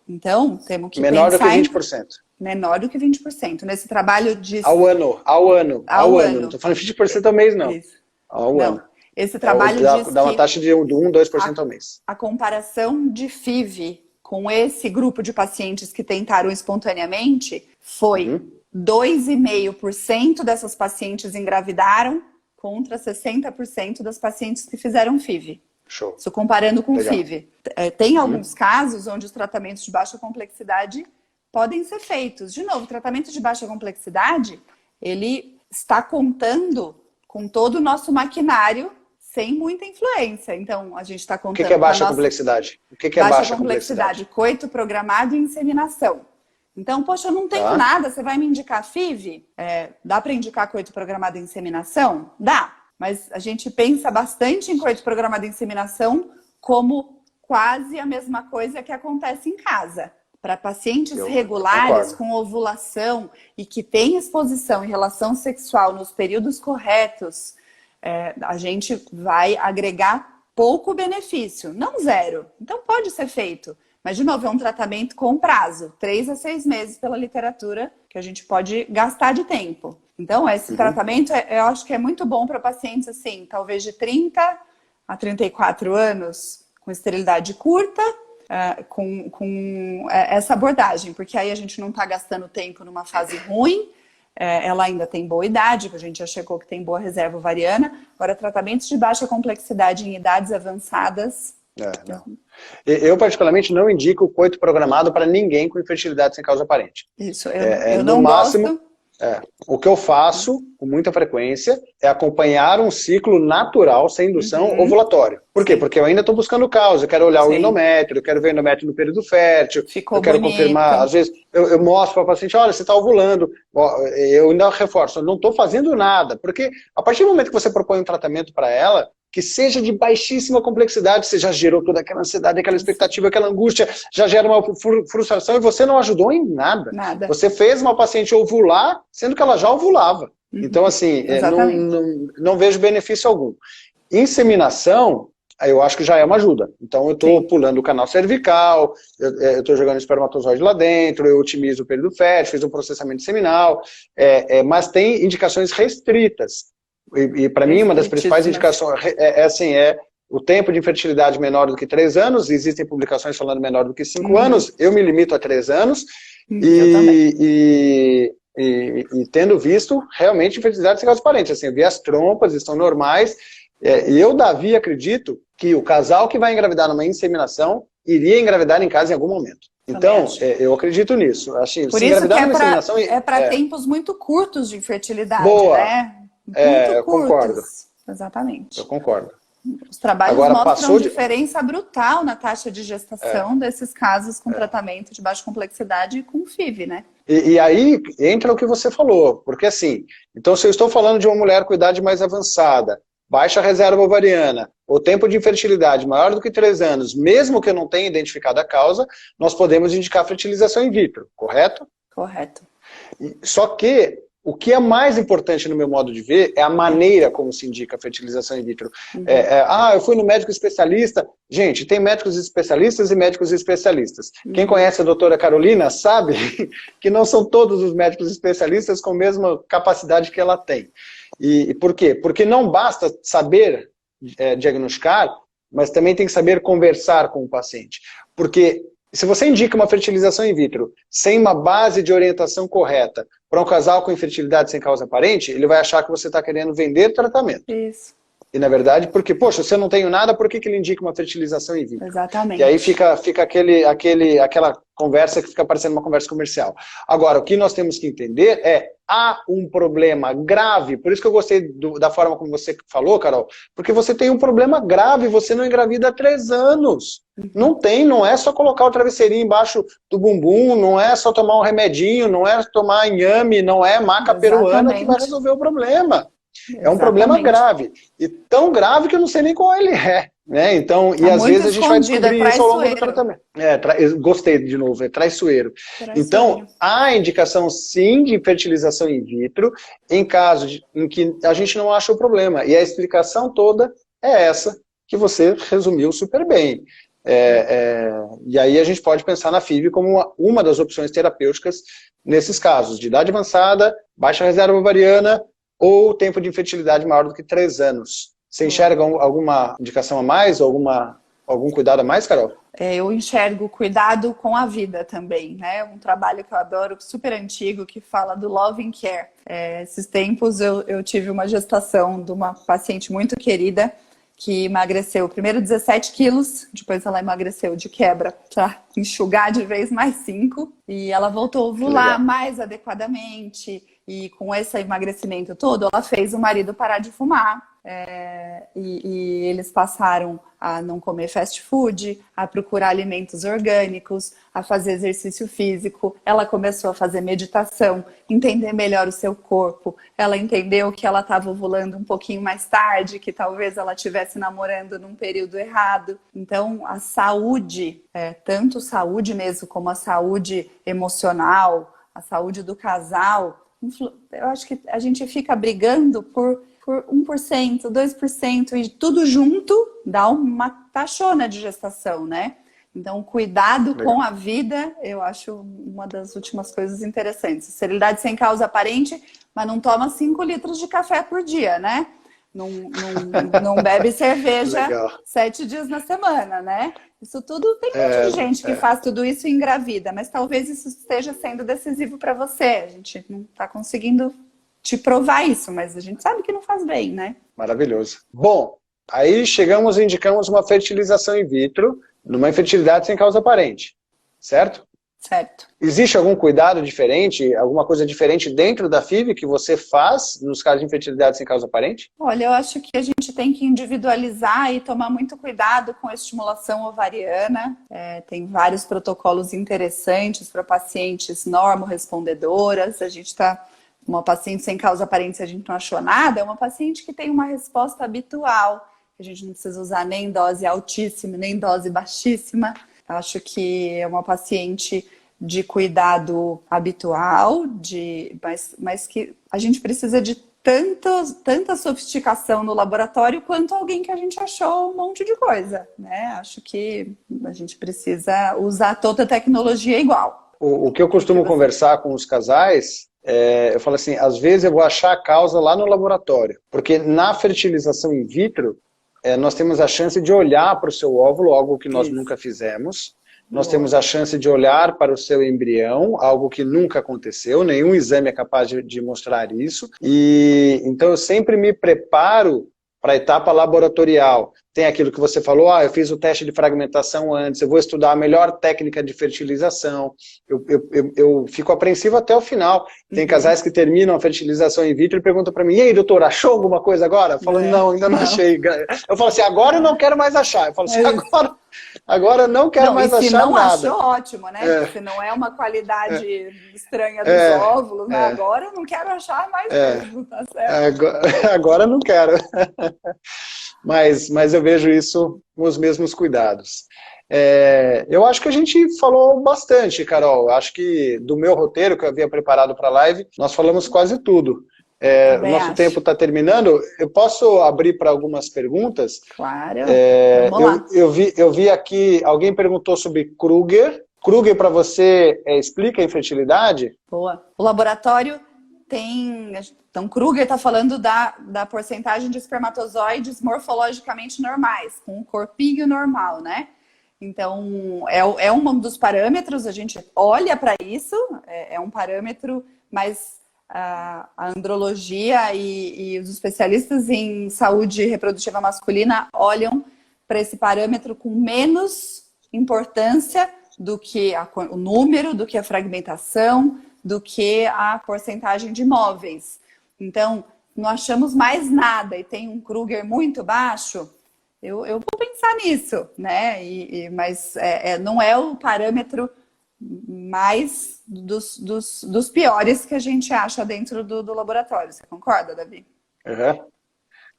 Então, temos que menor pensar... do que 20%. Menor do que 20%. Nesse trabalho de... Ao ano. Não estou falando 20% ao mês, não. Isso. Ao ano. Esse trabalho diz dá uma taxa de 1, 2% ao mês. A comparação de FIV com esse grupo de pacientes que tentaram espontaneamente foi 2,5% dessas pacientes engravidaram contra 60% das pacientes que fizeram FIV. Show. Isso comparando com o Legal. FIV. Tem alguns casos onde os tratamentos de baixa complexidade podem ser feitos. De novo, o tratamento de baixa complexidade, ele está contando com todo o nosso maquinário sem muita influência. Então, a gente está contando... O que é baixa complexidade? O que é baixa complexidade? Coito programado e inseminação. Então, poxa, eu não tenho nada, você vai me indicar FIV? Dá para indicar coito programado em inseminação? Dá, mas a gente pensa bastante em coito programado em inseminação como quase a mesma coisa que acontece em casa. Para pacientes regulares, com ovulação e que têm exposição em relação sexual nos períodos corretos, a gente vai agregar pouco benefício, não zero. Então pode ser feito. Mas, de novo, é um tratamento com prazo, 3 a 6 meses pela literatura, que a gente pode gastar de tempo. Então, esse tratamento, eu acho que é muito bom para pacientes, assim, talvez de 30 a 34 anos, com esterilidade curta, com essa abordagem, porque aí a gente não está gastando tempo numa fase ruim, ela ainda tem boa idade, a gente já checou que tem boa reserva ovariana. Agora, tratamentos de baixa complexidade em idades avançadas... Não. Eu, particularmente, não indico o coito programado para ninguém com infertilidade sem causa aparente. Isso, eu não gosto. O que eu faço, com muita frequência, é acompanhar um ciclo natural, sem indução, ovulatório. Por quê? Porque eu ainda estou buscando causa, eu quero olhar o endométrio, eu quero ver o endométrio no período fértil, eu quero confirmar, às vezes, eu mostro para o paciente, olha, você está ovulando, eu ainda reforço, eu não estou fazendo nada, porque a partir do momento que você propõe um tratamento para ela, que seja de baixíssima complexidade, você já gerou toda aquela ansiedade, aquela expectativa, aquela angústia, já gera uma frustração e você não ajudou em nada. Você fez uma paciente ovular, sendo que ela já ovulava. Então, assim, não vejo benefício algum. Inseminação, eu acho que já é uma ajuda. Então, eu estou pulando o canal cervical, eu estou jogando espermatozoide lá dentro, eu otimizo o período fértil, fiz um processamento seminal, mas tem indicações restritas. E para mim, uma das principais indicações é o tempo de infertilidade menor do que 3 anos, existem publicações falando menor do que 5 anos, eu me limito a 3 anos, e tendo visto realmente infertilidade sem causa aparente. Assim, eu vi as trompas, estão normais, e eu, Davi, acredito que o casal que vai engravidar numa inseminação iria engravidar em casa em algum momento. Então, eu acredito nisso. Assim, por isso que é para tempos muito curtos de infertilidade, né? Eu concordo. Exatamente. Eu concordo. Os trabalhos mostram diferença brutal na taxa de gestação desses casos com tratamento de baixa complexidade e com FIV, né? E aí entra o que você falou, porque assim, então se eu estou falando de uma mulher com idade mais avançada, baixa reserva ovariana, ou tempo de infertilidade maior do que 3 anos, mesmo que eu não tenha identificado a causa, nós podemos indicar fertilização in vitro, correto? Correto. Só que o que é mais importante no meu modo de ver é a maneira como se indica a fertilização in vitro. Eu fui no médico especialista. Gente, tem médicos especialistas e médicos especialistas. Quem conhece a doutora Carolina sabe que não são todos os médicos especialistas com a mesma capacidade que ela tem. E por quê? Porque não basta saber diagnosticar, mas também tem que saber conversar com o paciente. Porque se você indica uma fertilização in vitro sem uma base de orientação correta para um casal com infertilidade sem causa aparente, ele vai achar que você está querendo vender tratamento. Isso. E na verdade, porque, poxa, se eu não tenho nada, por que ele indica uma fertilização in vitro? Exatamente. E aí fica aquela conversa que fica parecendo uma conversa comercial. Agora, o que nós temos que entender há um problema grave, por isso que eu gostei da forma como você falou, Carol, porque você tem um problema grave, você não engravida há 3 anos. Não é só colocar o travesseirinho embaixo do bumbum, não é só tomar um remedinho, não é tomar inhame, não é maca peruana que vai resolver o problema. É um problema grave. E tão grave que eu não sei nem qual ele é. Né? Então, e às vezes a gente vai descobrir isso ao longo do tratamento. Gostei de novo, é traiçoeiro. Então, há indicação sim de fertilização in vitro em casos em que a gente não acha o problema. E a explicação toda é essa que você resumiu super bem. E aí a gente pode pensar na FIV como uma das opções terapêuticas nesses casos, de idade avançada, baixa reserva ovariana ou tempo de infertilidade maior do que 3 anos. Você enxerga alguma indicação a mais, algum cuidado a mais, Carol? Eu enxergo cuidado com a vida também, né? Um trabalho que eu adoro, super antigo, que fala do Loving Care. Esses tempos eu tive uma gestação de uma paciente muito querida, que emagreceu primeiro 17 quilos, depois ela emagreceu de quebra para enxugar de vez mais 5, e ela voltou a ovular mais adequadamente, e com esse emagrecimento todo, ela fez o marido parar de fumar, e eles passaram a não comer fast food, a procurar alimentos orgânicos, a fazer exercício físico. Ela começou a fazer meditação, entender melhor o seu corpo. Ela entendeu que ela estava ovulando um pouquinho mais tarde, que talvez ela estivesse namorando num período errado. Então, a saúde, tanto saúde mesmo como a saúde emocional, a saúde do casal, eu acho que a gente fica brigando por 1%, 2% e tudo junto dá uma taxona de gestação, né? Então, cuidado com a vida, eu acho uma das últimas coisas interessantes. Esterilidade sem causa aparente, mas não toma 5 litros de café por dia, né? Não bebe cerveja 7 dias na semana, né? Isso tudo, tem muita gente que faz tudo isso e engravida, mas talvez isso esteja sendo decisivo para você. A gente não está conseguindo te provar isso, mas a gente sabe que não faz bem, né? Maravilhoso. Bom, aí indicamos uma fertilização in vitro, numa infertilidade sem causa aparente, certo? Certo. Existe algum cuidado diferente, alguma coisa diferente dentro da FIV que você faz nos casos de infertilidade sem causa aparente? Olha, eu acho que a gente tem que individualizar e tomar muito cuidado com a estimulação ovariana. Tem vários protocolos interessantes para pacientes normo-respondedoras. A gente está... Uma paciente sem causa aparente, se a gente não achou nada, é uma paciente que tem uma resposta habitual. A gente não precisa usar nem dose altíssima, nem dose baixíssima. Acho que é uma paciente de cuidado habitual, mas que a gente precisa de tanta sofisticação no laboratório quanto alguém que a gente achou um monte de coisa, né? Acho que a gente precisa usar toda a tecnologia igual. O que eu costumo conversar com os casais... eu falo assim, às vezes eu vou achar a causa lá no laboratório, porque na fertilização in vitro, nós temos a chance de olhar para o seu óvulo, algo que nós nunca fizemos, nós temos a chance de olhar para o seu embrião, algo que nunca aconteceu, nenhum exame é capaz de mostrar isso, e então eu sempre me preparo para a etapa laboratorial. Tem aquilo que você falou, eu fiz o teste de fragmentação antes, eu vou estudar a melhor técnica de fertilização, eu fico apreensivo até o final. Tem casais que terminam a fertilização in vitro e perguntam para mim, e aí, doutor, achou alguma coisa agora? Eu falo, não, ainda não achei. Eu falo assim, agora eu não quero mais achar. Eu falo assim, agora eu não quero mais achar nada. Se não achou, ótimo, né? Se não é uma qualidade estranha dos óvulos, né? Agora eu não quero achar mais mesmo, tá certo? Agora eu não quero. Mas eu vejo isso com os mesmos cuidados. Eu acho que a gente falou bastante, Carol. Acho que do meu roteiro que eu havia preparado para a live, nós falamos quase tudo. Nosso tempo está terminando. Eu posso abrir para algumas perguntas? Claro. Vamos lá. Eu vi aqui, alguém perguntou sobre Kruger. Kruger, para você, explica a infertilidade? Boa. O laboratório tem... Então, Kruger está falando da porcentagem de espermatozoides morfologicamente normais, com um corpinho normal, né? Então, é um dos parâmetros, a gente olha para isso, é um parâmetro, mas a andrologia e os especialistas em saúde reprodutiva masculina olham para esse parâmetro com menos importância do que o número, do que a fragmentação, do que a porcentagem de móveis. Então, não achamos mais nada e tem um Kruger muito baixo, eu vou pensar nisso, né? Mas não é o parâmetro mais dos piores que a gente acha dentro do laboratório. Você concorda, Davi? Uhum.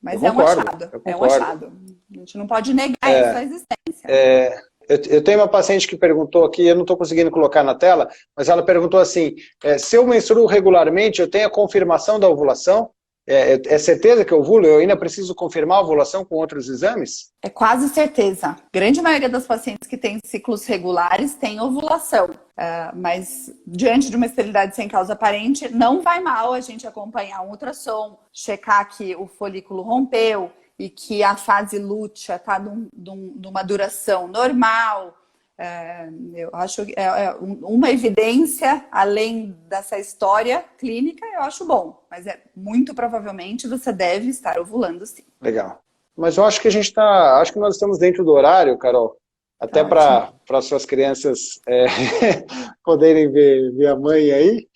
Mas um achado. É um achado. A gente não pode negar essa existência. Eu tenho uma paciente que perguntou aqui, eu não estou conseguindo colocar na tela, mas ela perguntou assim, se eu menstruo regularmente, eu tenho a confirmação da ovulação? É certeza que eu ovulo? Eu ainda preciso confirmar a ovulação com outros exames? É quase certeza. A grande maioria das pacientes que têm ciclos regulares tem ovulação. Mas diante de uma esterilidade sem causa aparente, não vai mal a gente acompanhar um ultrassom, checar que o folículo rompeu e que a fase lútea está numa duração normal. Eu acho que uma evidência, além dessa história clínica, eu acho bom. Mas muito provavelmente você deve estar ovulando, sim. Legal. Mas eu acho que acho que nós estamos dentro do horário, Carol. Até para suas crianças poderem ver a mãe aí.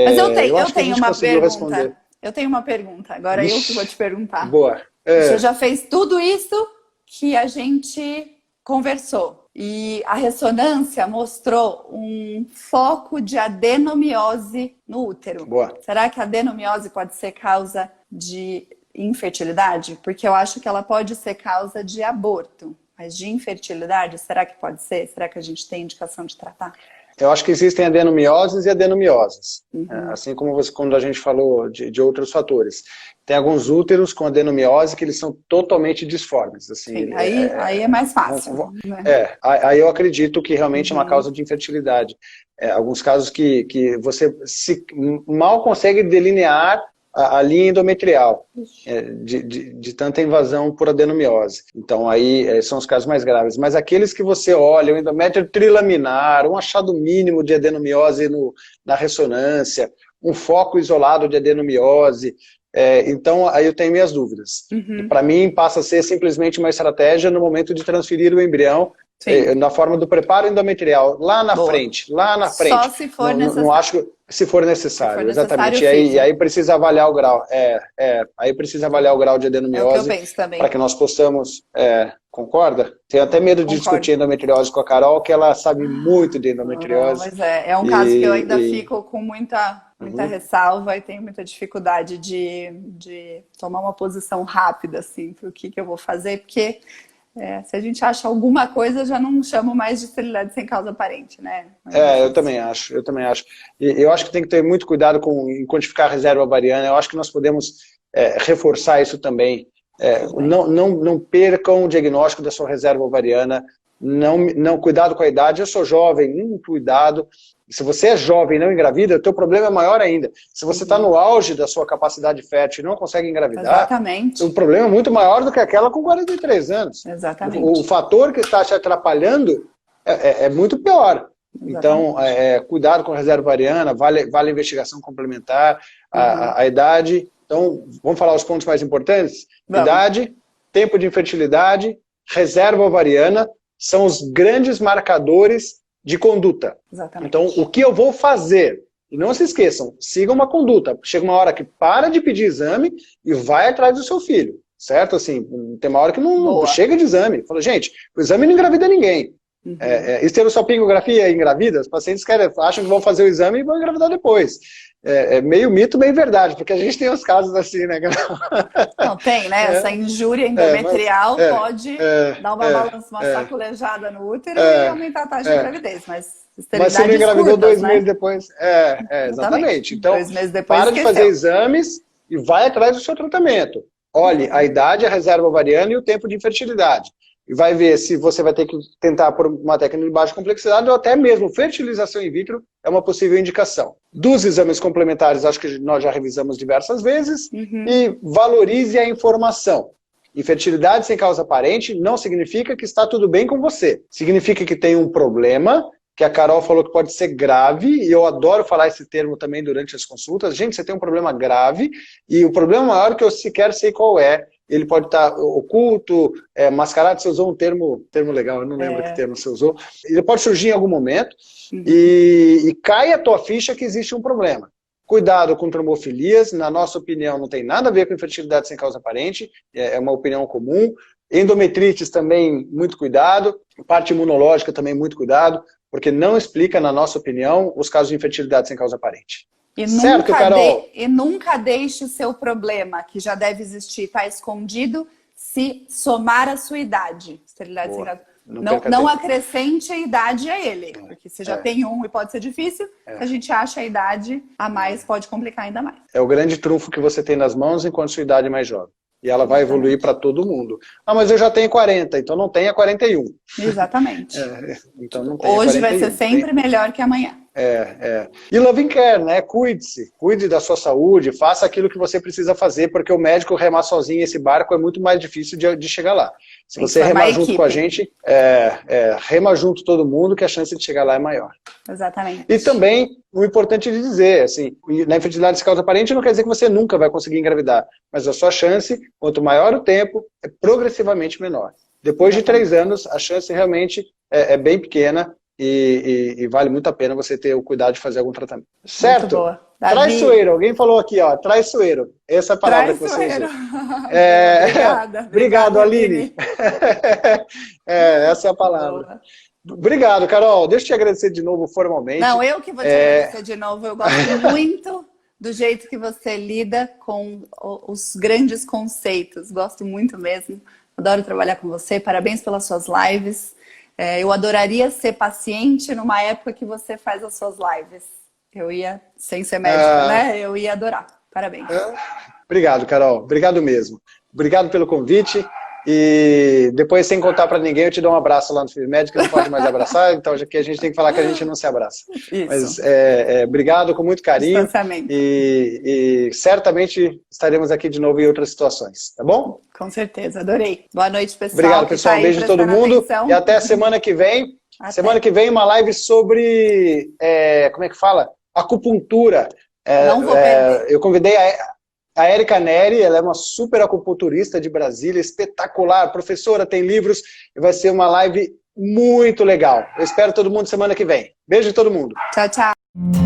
Mas eu tenho uma pergunta. Eu tenho uma pergunta. Agora eu que vou te perguntar. Boa. Você já fez tudo isso que a gente conversou. E a ressonância mostrou um foco de adenomiose no útero. Boa. Será que a adenomiose pode ser causa de infertilidade? Porque eu acho que ela pode ser causa de aborto. Mas de infertilidade, será que pode ser? Será que a gente tem indicação de tratar? Eu acho que existem adenomioses e adenomioses. Assim como quando a gente falou de outros fatores. Tem alguns úteros com adenomiose que eles são totalmente disformes. Assim, sim, aí é mais fácil. Né? Aí eu acredito que realmente é uma causa de infertilidade. Alguns casos que você mal consegue delinear a linha endometrial, de tanta invasão por adenomiose. Então, aí são os casos mais graves. Mas aqueles que você olha, o endométrio trilaminar, um achado mínimo de adenomiose na ressonância, um foco isolado de adenomiose, então aí eu tenho minhas dúvidas. Para mim, passa a ser simplesmente uma estratégia no momento de transferir o embrião na forma do preparo endometrial, lá na frente. Só se for necessário. Não acho que se for necessário, exatamente. E aí precisa avaliar o grau. Aí precisa avaliar o grau de adenomiose. É o que eu penso também. Para que nós possamos. Concorda? Tenho até medo de discutir endometriose com a Carol, que ela sabe muito de endometriose. Não, mas é um caso que eu ainda fico com muita ressalva e tenho muita dificuldade de tomar uma posição rápida, assim, para o que eu vou fazer, porque se a gente acha alguma coisa, eu já não chamo mais de esterilidade sem causa aparente, né? Eu também acho. E eu acho que tem que ter muito cuidado em quantificar a reserva ovariana. Eu acho que nós podemos reforçar isso também. Não percam o diagnóstico da sua reserva ovariana. Cuidado com a idade. Eu sou jovem, cuidado. Se você é jovem e não engravida, o teu problema é maior ainda. Se você está no auge da sua capacidade fértil e não consegue engravidar, exatamente, o problema é muito maior do que aquela com 43 anos. Exatamente. O fator que está te atrapalhando é muito pior. Exatamente. Então, cuidado com a reserva ovariana, vale a investigação complementar, a idade. Então, vamos falar os pontos mais importantes? Idade, tempo de infertilidade, reserva ovariana, são os grandes marcadores de conduta. Exatamente. Então, o que eu vou fazer? E não se esqueçam, sigam uma conduta. Chega uma hora que para de pedir exame e vai atrás do seu filho. Certo? Assim, tem uma hora que não chega de exame. Fala, gente, o exame não engravida ninguém. Esterossalpingografia engravida, os pacientes acham que vão fazer o exame e vão engravidar depois. Meio mito, meio verdade, porque a gente tem os casos assim, né? Não, tem, né? Essa injúria endometrial pode dar uma balança, uma sacolejada no útero e aumentar a taxa de gravidez, mas se não engravidou curtas, 2 meses depois. Exatamente. Então, 2 meses depois, para de fazer exames e vai atrás do seu tratamento. Olhe a idade, a reserva ovariana e o tempo de infertilidade. E vai ver se você vai ter que tentar por uma técnica de baixa complexidade ou até mesmo fertilização in vitro é uma possível indicação. Dos exames complementares, acho que nós já revisamos diversas vezes, e valorize a informação. Infertilidade sem causa aparente não significa que está tudo bem com você. Significa que tem um problema, que a Carol falou que pode ser grave, e eu adoro falar esse termo também durante as consultas. Gente, você tem um problema grave, e o problema maior que eu sequer sei qual é. Ele pode estar oculto, mascarado. Você usou um termo legal, eu não lembro que termo você usou. Ele pode surgir em algum momento e cai a tua ficha que existe um problema. Cuidado com trombofilias, na nossa opinião não tem nada a ver com infertilidade sem causa aparente, é uma opinião comum. Endometrites também, muito cuidado. Parte imunológica também, muito cuidado, porque não explica, na nossa opinião, os casos de infertilidade sem causa aparente. Certo, Carol? E nunca deixe o seu problema, que já deve existir, estar escondido, se somar a sua idade. Esterilidade sem causa. Não acrescente a idade a ele, porque se já tem e pode ser difícil, se a gente acha a idade a mais, pode complicar ainda mais. É o grande trunfo que você tem nas mãos enquanto sua idade é mais jovem. E ela vai evoluir para todo mundo. Mas eu já tenho 40, então não tenha 41. Exatamente. Então não tenha Hoje 41, vai ser sempre melhor que amanhã. E loving care, né? Cuide-se, cuide da sua saúde, faça aquilo que você precisa fazer, porque o médico remar sozinho esse barco é muito mais difícil de chegar lá. Se você remar junto com a gente, rema junto todo mundo, que a chance de chegar lá é maior. Exatamente. E também, o importante de dizer, assim, na infertilidade sem causa aparente não quer dizer que você nunca vai conseguir engravidar, mas a sua chance, quanto maior o tempo, é progressivamente menor. Depois de 3 anos, a chance realmente é bem pequena, e vale muito a pena você ter o cuidado de fazer algum tratamento. Certo? Muito boa. Davi. Traiçoeiro, alguém falou aqui, ó, traiçoeiro. Essa é a palavra que você usou. Obrigada. Obrigado, Aline. Essa é a palavra. Boa. Obrigado, Carol. Deixa eu te agradecer de novo formalmente. Não, eu que vou te agradecer de novo. Eu gosto muito do jeito que você lida com os grandes conceitos. Gosto muito mesmo. Adoro trabalhar com você. Parabéns pelas suas lives. Eu adoraria ser paciente numa época que você faz as suas lives. Eu ia, sem ser médica, né? Eu ia adorar. Parabéns. Obrigado, Carol. Obrigado mesmo. Obrigado pelo convite. E depois, sem contar para ninguém, eu te dou um abraço lá no FIMED, que não pode mais abraçar, então já que a gente tem que falar que a gente não se abraça. Isso. Mas obrigado, com muito carinho. E certamente estaremos aqui de novo em outras situações, tá bom? Com certeza, adorei. Boa noite, pessoal. Obrigado, pessoal. Um beijo a todo mundo. Atenção. E até semana que vem. Até. Semana que vem, uma live sobre, como é que fala? Acupuntura. Não vou perder. Eu convidei a Érica Neri, ela é uma super acupunturista de Brasília, espetacular, professora, tem livros, e vai ser uma live muito legal. Eu espero todo mundo semana que vem. Beijo a todo mundo. Tchau, tchau.